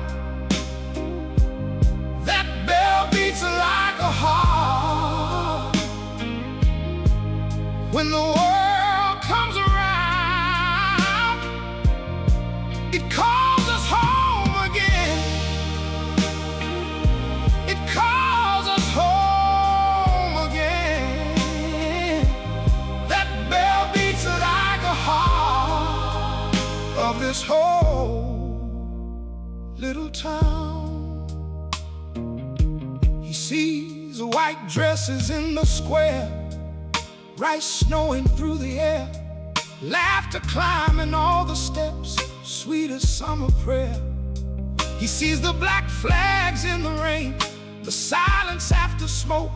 That bell beats like a heart when the world comes around. It calls us home again. It calls us home again. That bell beats like a heart of this whole little town. He sees white dresses in the square, rice snowing through the air, laughter climbing all the steps, sweet as summer prayer. He sees the black flags in the rain, the silence after smoke,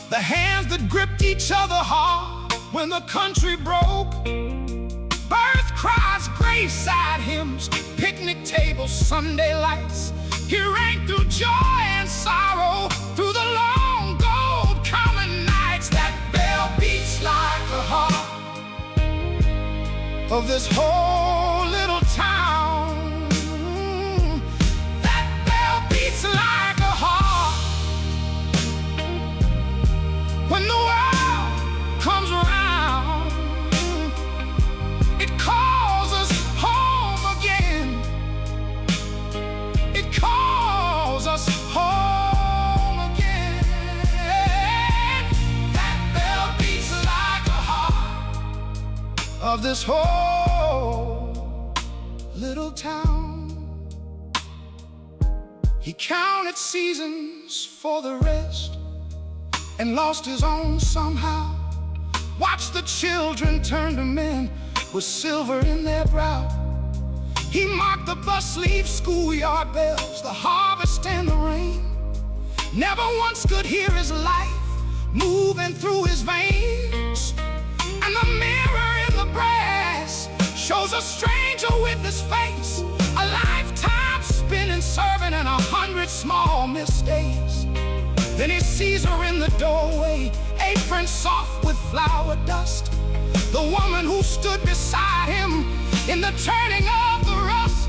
the hands that gripped each other hard when the country broke. Birth cries, graveside hymns, picnic tables, Sunday lights. He rang through joy and sorrow, through the long gold common nights. That bell beats like a heart of this whole little town. That bell beats like a heart when the world comes around. It calls us home again. It calls us home again. That bell beats like a heart of this whole little town. He counted seasons for the rest and lost his own somehow. Watched the children turn to men with silver in their brow. He marked the bus leave, schoolyard bells, the harvest and the rain. Never once could hear his life moving through his veins. And the mirror in the brass shows a stranger with his face, a lifetime spinning, serving, and 100 small mistakes. Then he sees her in the doorway, apron soft with flour dust, the woman who stood beside him in the turning of the rust.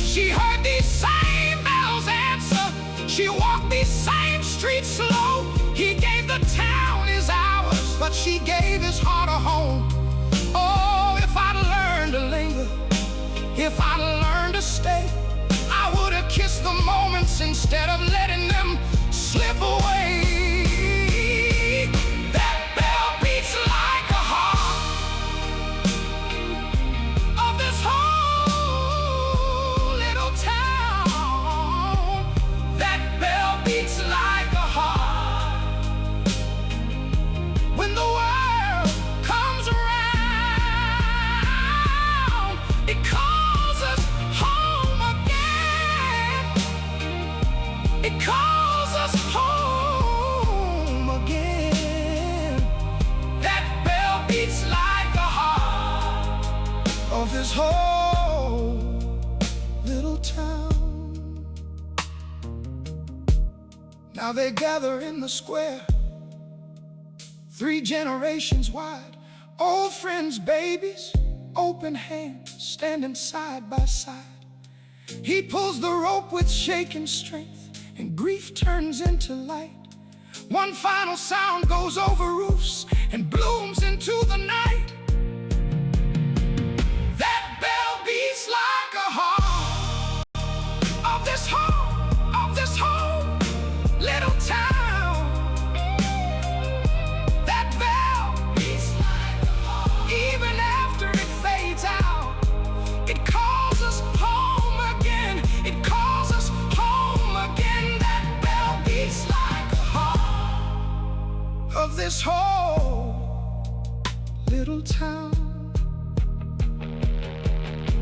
She heard these same bells answer, she walked these same streets slow. He gave the town his hours, but she gave his heart a home. Oh, if I'd learned to linger, if I'd learned to stay, I would have kissed the moments instead of letting them slip away. That bell beats like a heart of this whole little town. That bell beats like a heart when the world comes around. It calls us home again. It calls us home again. That bell beats like a heart of this whole little town. Now they gather in the square, 3 generations wide, old friends, babies, open hands, standing side by side. He pulls the rope with shaking strength, and grief turns into light. One final sound goes over roofs and blooms into the night. That bell beats like a heart of this whole little town. That bell beats like a heart even after it fades out. this whole little town.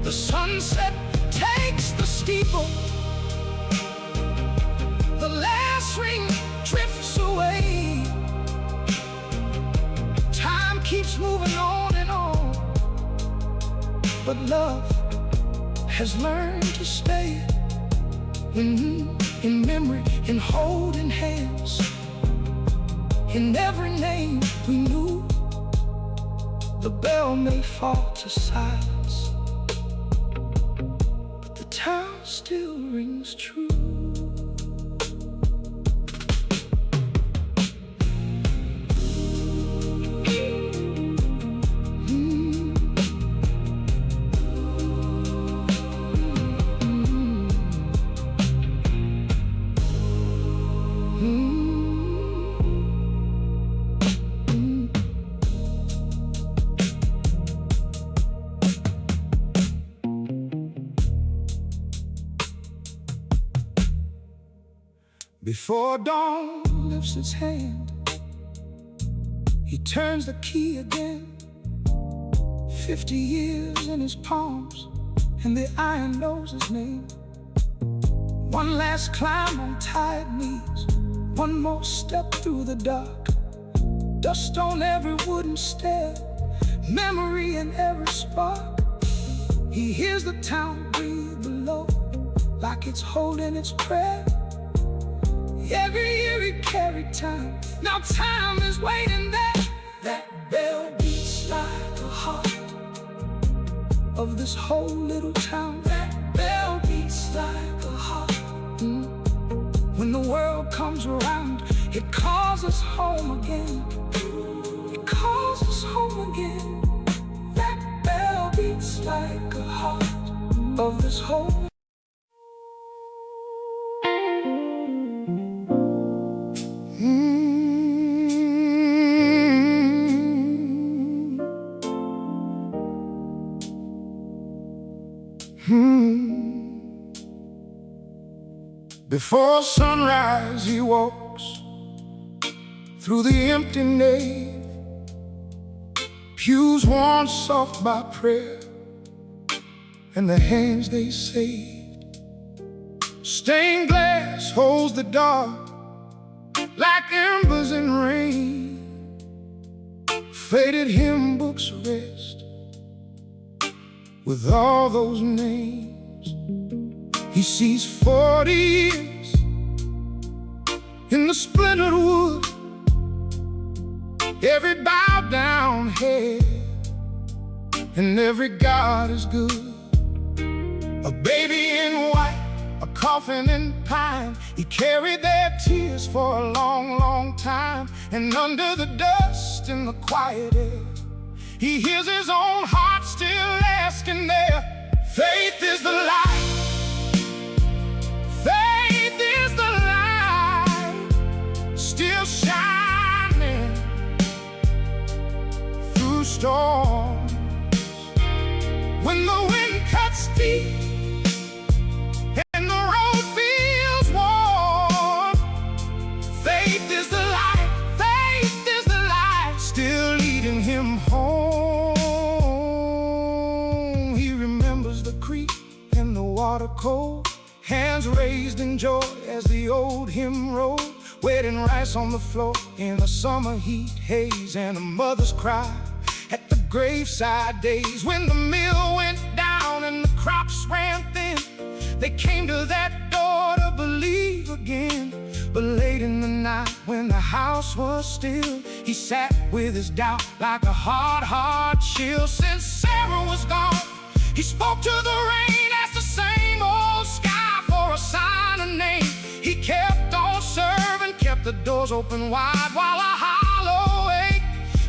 The sunset takes the steeple, the last ring drifts away. Time keeps moving on and on, but love has learned to stay. In memory, in holding hands, in every name we knew. The bell may fall to silence, but the town still rings true. Before dawn lifts its hand, he turns the key again. 50 years in his palms, and the iron knows his name. One last climb on tired knees, one more step through the dark. Dust on every wooden stair, memory in every spark. He hears the town breathe below, like it's holding its prayer. Every year he carried time, now time is waiting there. That bell beats like the heart of this whole little town. That bell beats like a heart. When the world comes around, it calls us home again. It calls us home again. That bell beats like a heart of this whole Before sunrise he walks through the empty nave, pews worn soft by prayer and the hands they saved. Stained glass holds the dark like embers in rain. Faded hymn books rest with all those names. He sees 40 years in the splintered wood, every bowed down head, and every God is good. A baby in white, a coffin in pine, he carried their tears for a long, long time. And under the dust in the quiet air, he hears his own heart still asking there. Faith is the light. Faith is the light, still shining through storms. When the wind cuts deep and the road feels warm, faith is the light, faith is the light, still leading him home. He remembers the creek and the water cold, hands raised in joy as the old hymn rolled. Wetting rice on the floor in the summer heat haze, and a mother's cry at the graveside days. When the mill went down and the crops ran thin, they came to that door to believe again. But late in the night when the house was still, he sat with his doubt like a hard chill. Since Sarah was gone, he spoke to the rain, asked the same old sky for a sign, a name. He kept on serving, kept the doors open wide, while a hollow ache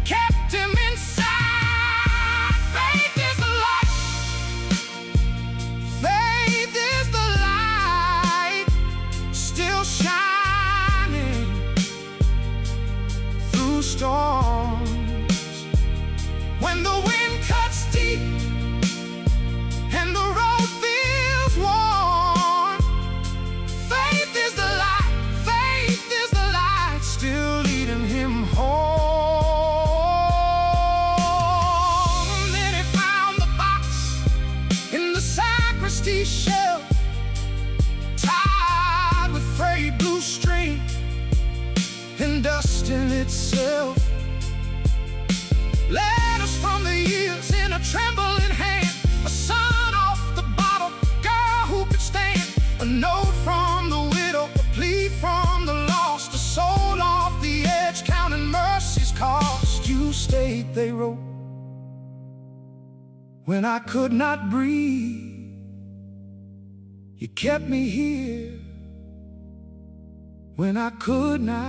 kept him inside. Faith is the light. Faith is the light, still shining through storms. When the wind cuts deep and the road feels worn, faith is the light, still leading him home. shelf tied with frayed blue string and dust in itself. Letters from the years in a trembling hand, a son off the bottle, girl who could stand, a note from the widow, a plea from the lost, a soul off the edge, counting mercy's cost. You stayed, they wrote, when I could not breathe. You kept me here when I could not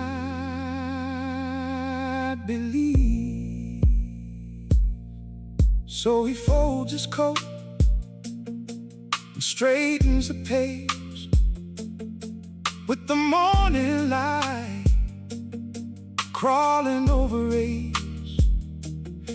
believe. So he folds his coat and straightens the page with the morning light crawling over age.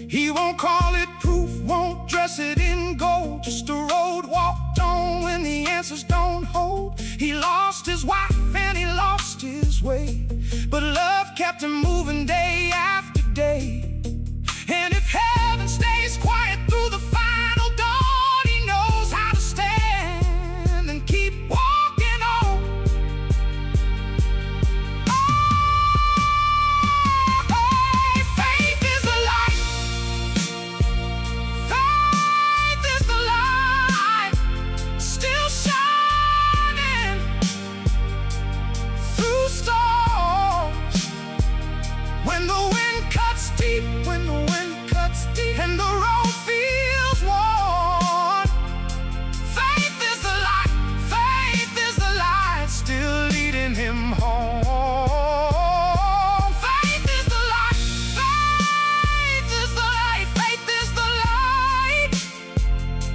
He won't call it proof, won't dress it in gold, just a road walked on when the answers don't hold. He lost his wife and he lost his way, but love kept him moving day after day. And if heaven stays quiet through the final dawn, he knows how to stand and keep walking on. Oh, faith is the light. Faith is the light, still shining through storms. When the wind cuts deep, when the wind cuts deep, and the road feels worn, faith is the light, faith is the light, still leading him home. Faith is the light, faith is the light, faith is the light.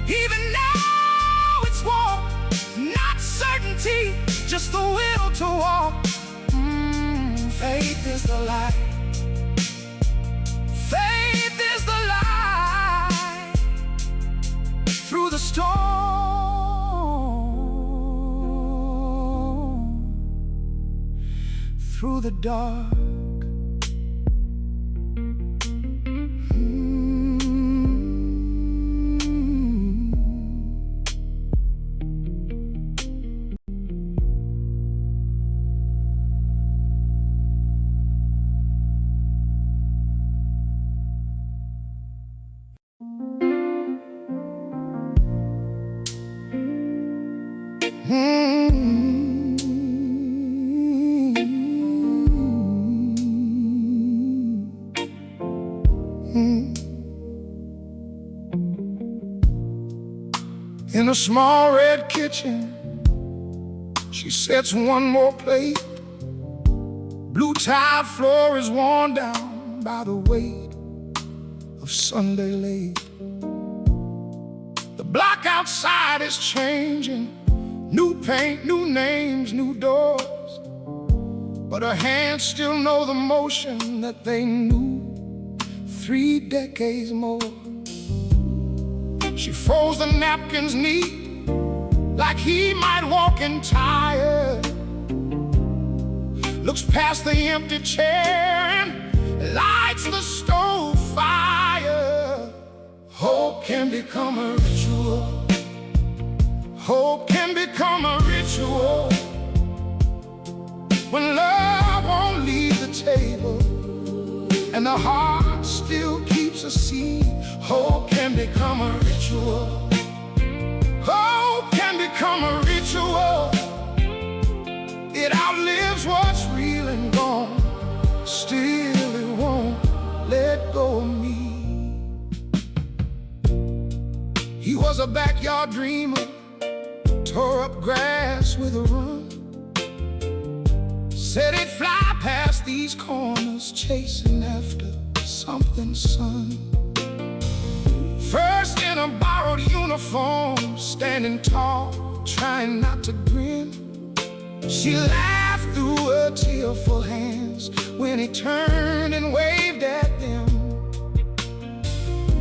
Even now it's warm, not certainty, just the will to walk. Faith is the light. Faith is the light through the storm, through the dark. In a small red kitchen, she sets one more plate. Blue tiled floor is worn down by the weight of Sunday late. The block outside is changing, new paint, new names, new doors, but her hands still know the motion that they knew 3 decades more. She folds the napkins neat, like he might walk in tired, looks past the empty chair and lights the stove fire. Hope can become a ritual. Hope can become a ritual when love won't leave the table and the heart still keeps a seed. Hope can become a ritual. Hope can become a ritual. It outlives what's real and gone. Still it won't let go of me. He was a backyard dreamer, tore up grass with a run, said he'd fly past these corners, chasing after something, son. First in a borrowed uniform, standing tall, trying not to grin. She laughed through her tearful hands when he turned and waved at them.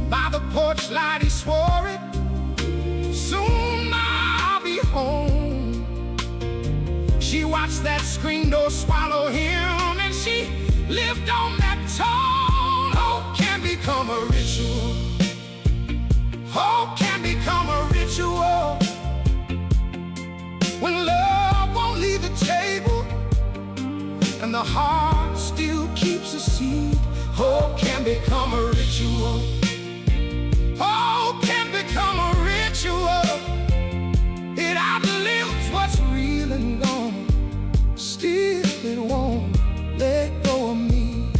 By the porch light he swore it, soon I'll be home. She watched that screen door swallow him, and she lived on that tone. Hope can become a ritual. Hope can become a ritual heart still keeps a seed. Hope can become a ritual. Hope can become a ritual. It outlives what's real and gone. Still it won't let go of me.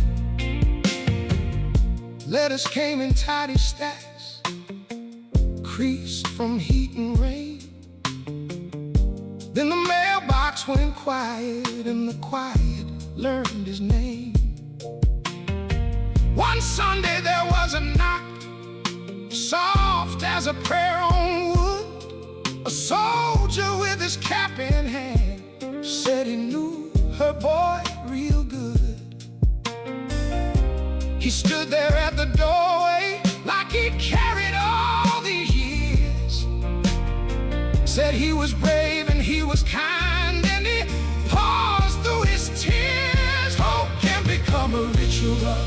Letters came in tidy stacks, creased from heat and rain. Then the mailbox went quiet, and the quiet learned his name. One Sunday there was a knock, soft as a prayer on wood. A soldier with his cap in hand said he knew her boy real good. He stood there at the doorway like he'd carried all these years. Said he was brave and he was kind, and he paused through his tears. Hope can become a ritual.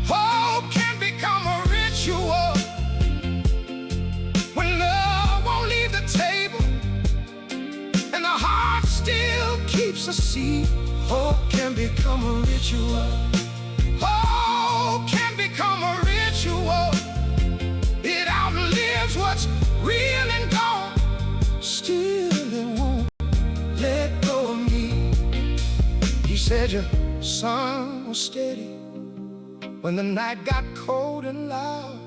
Hope can become a ritual. When love won't leave the table and the heart still keeps a seed. Hope can become a ritual. Hope can become a ritual. It outlives what's real and gone. Still it won't let go of me. He said your sun was steady when the night got cold and loud.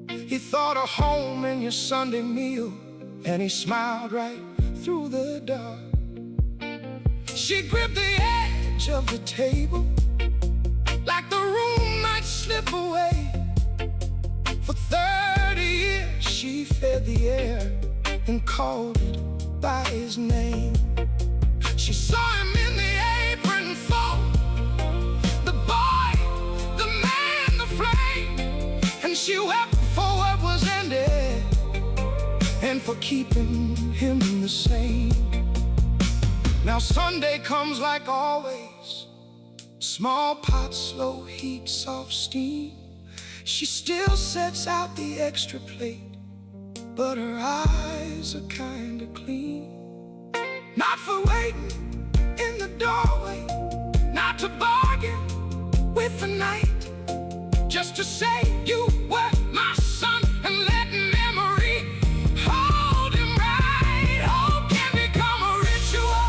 He thought of home and your Sunday meal, and he smiled right through the dark. She gripped the edge of the table like the room might slip away. For 30 years she fed the air and called it by his name. She saw him in the apron fold, the boy, the man, the flame. And she wept for what was ended and for keeping him the same. Now Sunday comes like always, small pot, slow heat, soft steam. She still sets out the extra plate, but her eyes are kinda clean. Not for waiting in the doorway, not to bargain with the night, just to say you were my son and let memory hold him right. Hope can become a ritual.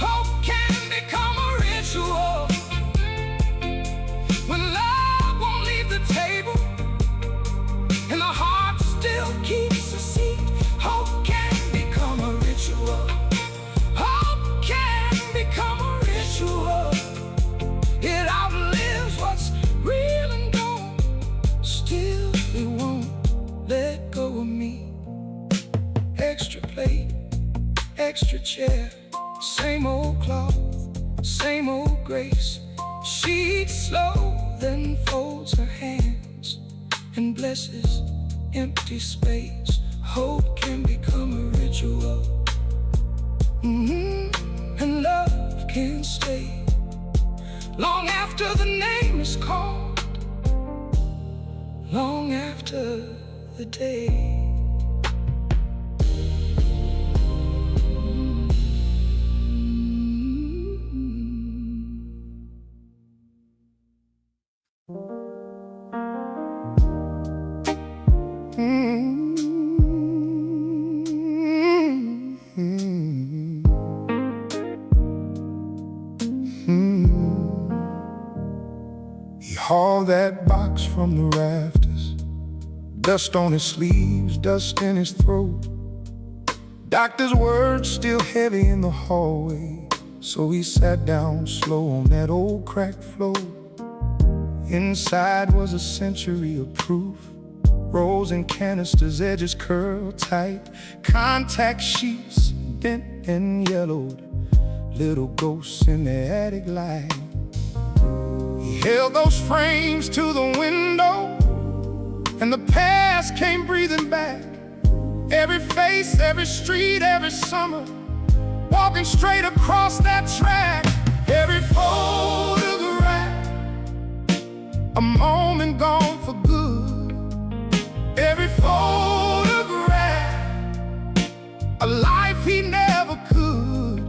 Hope can become a ritual. When love won't leave the table and the heart still keeps a seat. Hope can become a ritual. Hope can become a ritual. It outlives what's real and gone. Still it won't let go of me. Extra plate, extra chair, same old cloth, same old grace. She eats slow, then folds her hands and blesses empty space. Hope can become a ritual. And love can stay long after the name is called, long after the day. He hauled that box from the rafters, dust on his sleeves, dust in his throat. Doctor's words still heavy in the hallway, so he sat down slow on that old cracked floor. Inside was a century of proof, rolls and canisters, edges curled tight, contact sheets bent and yellowed, little ghosts in the attic light. He held those frames to the window, and the past came breathing back. Every face, every street, every summer, walking straight across that track. Every photograph, a moment gone for good. Every photograph, a life he never could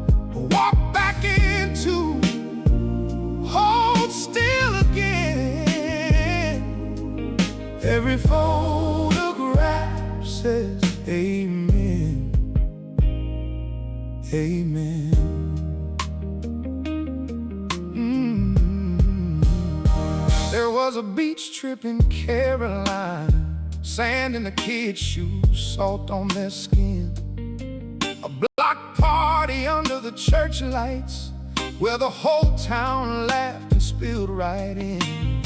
walk back in. amen. There was a beach trip in Carolina, sand in the kids' shoes, salt on their skin. A block party under the church lights, where the whole town laughed and spilled right in.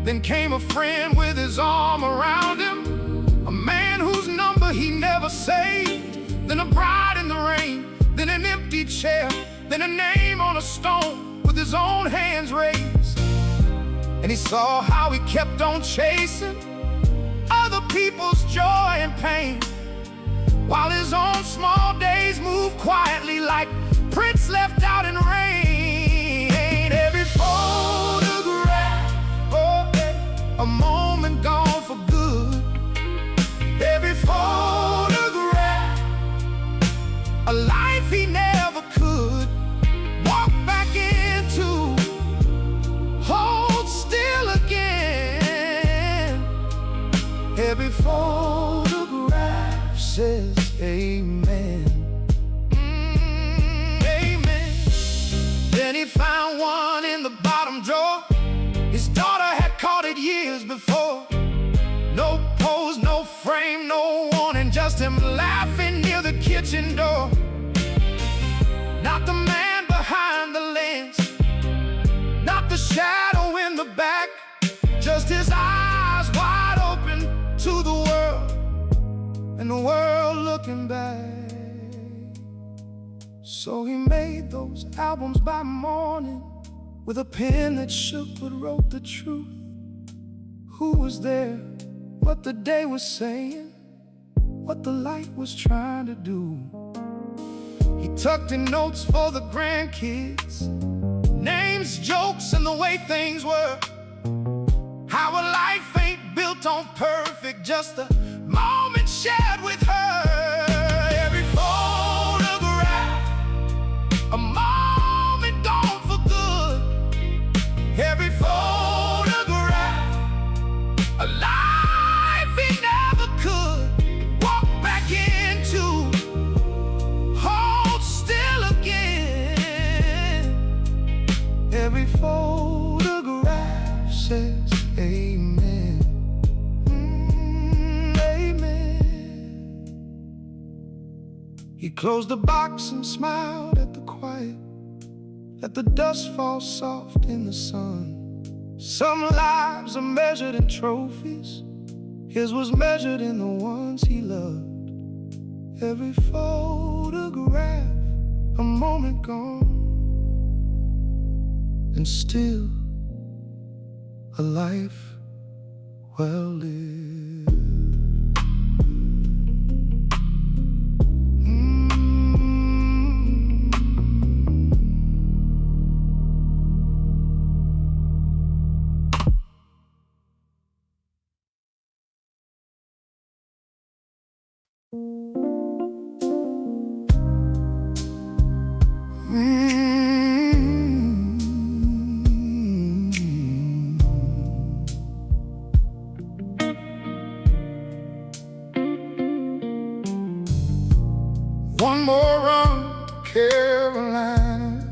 Then came a friend with his arm around him, a man whose number he never saved. Then a bride in the rain, then an empty chair, then a name on a stone with his own hands raised. And he saw how he kept on chasing other people's joy and pain, while his own small days moved quietly like prints left out in rain. Every photograph, a moment gone for good. Every photograph, a life he never could walk back into, hold still again. Every photograph says amen. Amen. Then he found one in the bottom drawer. His daughter had caught it years before. No pose, no frame, no warning, just him laughing near the kitchen door. Not the man behind the lens, not the shadow in the back, just his eyes wide open to the world, and the world looking back. So he made those albums by morning, with a pen that shook but wrote the truth. Who was there, what the day was saying, what the light was trying to do. He tucked in notes for the grandkids, names, jokes, and the way things were. How a life ain't built on perfect, just a moment shared with her. Every photograph, a moment gone for good. Every photograph, a life he never could walk back into, hold still again. Every photograph says amen. Amen. He closed the box and smiled at the quiet, let the dust fall soft in the sun. Some lives are measured in trophies, his was measured in the ones he loved. Every photograph, a moment gone, and still a life well lived. One more run to Carolina,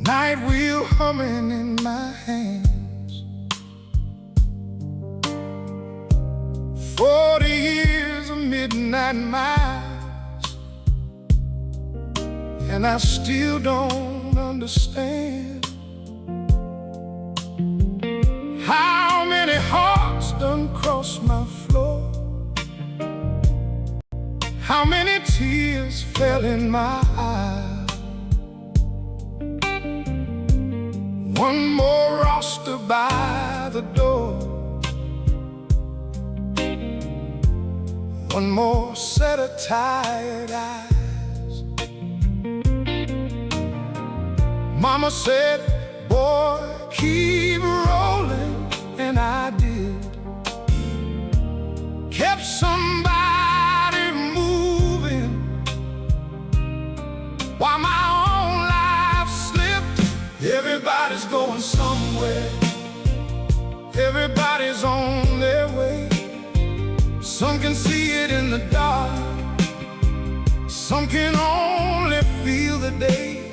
night wheel humming in my hands. 40 years of midnight miles, and I still don't understand how many hearts done crossed my floor, how many tears fell in my eyes. One more roster by the door, one more set of tired eyes. Mama said, boy, keep rolling, and I did. Kept somebody moving while my own life slipped. Everybody's going somewhere, everybody's on their way. Some can see it in the dark, Some can only feel the day.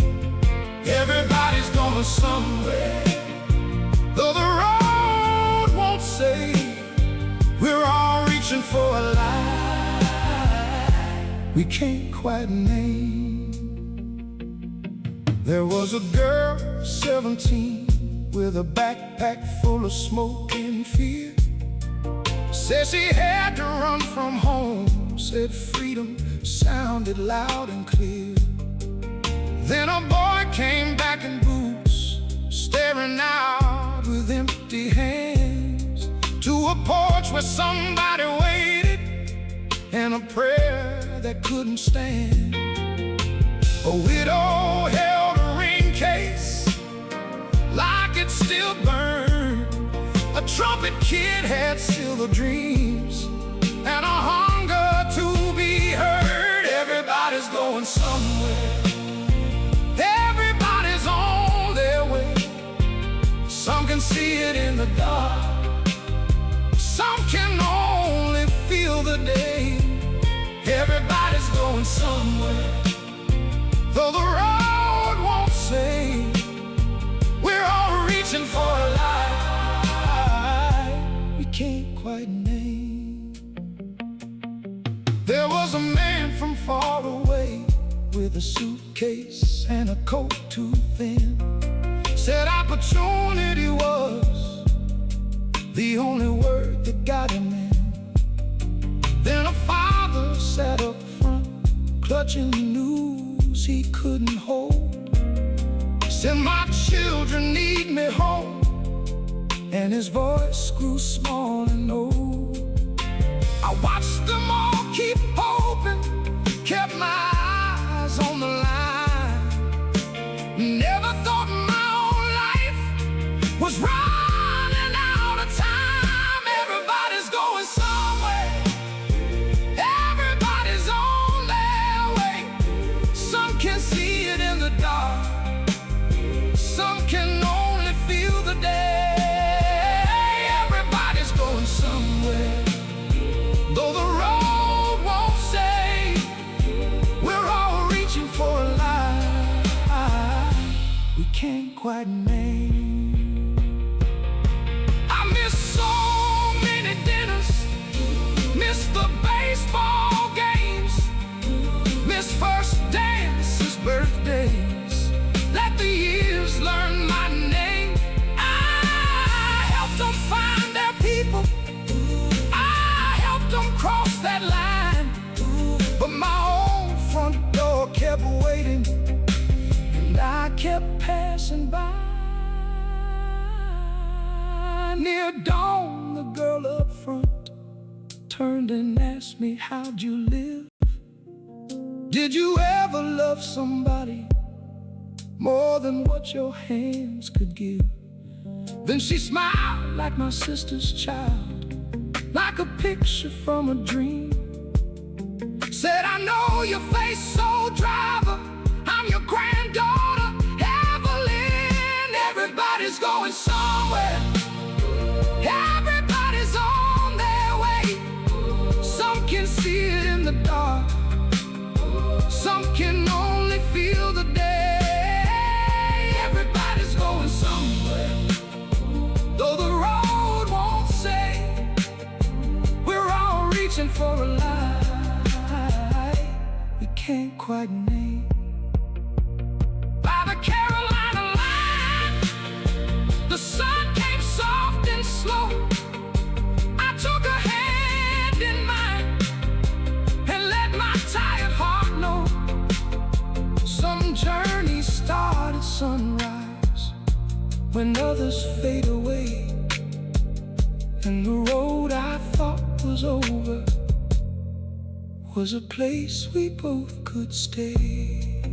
Everybody's going somewhere, though the road won't say. We're all reaching for a light we can't quite name. There was a girl, 17, with a backpack full of smoke and fear. Said she had to run from home, said freedom sounded loud and clear. Then a boy came back in boots, staring out with empty hands, to a porch where somebody waited, and a prayer that couldn't stand. A widow held a ring case like it still burned. A trumpet kid had silver dreams and a hunger to be heard. Everybody's going somewhere, everybody's on their way. Some can see it in the dark, some can only feel the day. Everybody's going somewhere, though the road won't say. We're all reaching for a light we can't quite name. There was a man from far away with a suitcase and a coat too thin. Said opportunity was the only word that got him in. Then a father sat up front, clutching the news he couldn't hold. Said, my children need me home, and his voice grew small and old. I watched them all keep hoping, kept my eyes on the line. Never thought my own life was running out of time. Everybody's going somewhere, everybody's on their way. Some can see it in the dark, some can only feel the day. Everybody's going somewhere, though the road won't say. We're all reaching for a light we can't quite name. I miss so many dinners, miss the baseball games, miss first dances, birthdays. Let the years learn my name. I helped them find their people, I helped them cross that line. But my own front door kept waiting, and I kept passing by. Near dawn, the girl up front turned and asked me, how'd you live? Did you ever love somebody more than what your hands could give? Then she smiled like my sister's child, like a picture from a dream. Said, I know your face, soul driver, I'm your granddaughter, Evelyn. Everybody's going somewhere, everybody's on their way. Some can see it in the dark, some can only feel the day. Everybody's going somewhere, though the road won't say. We're all reaching for a light we can't quite name. By the Carolina line, the sun came soft and slow. I took her hand in mine and let my tired heart know. Some journeys start at sunrise, when others fade away, and the road I thought was over was a place we both could stay.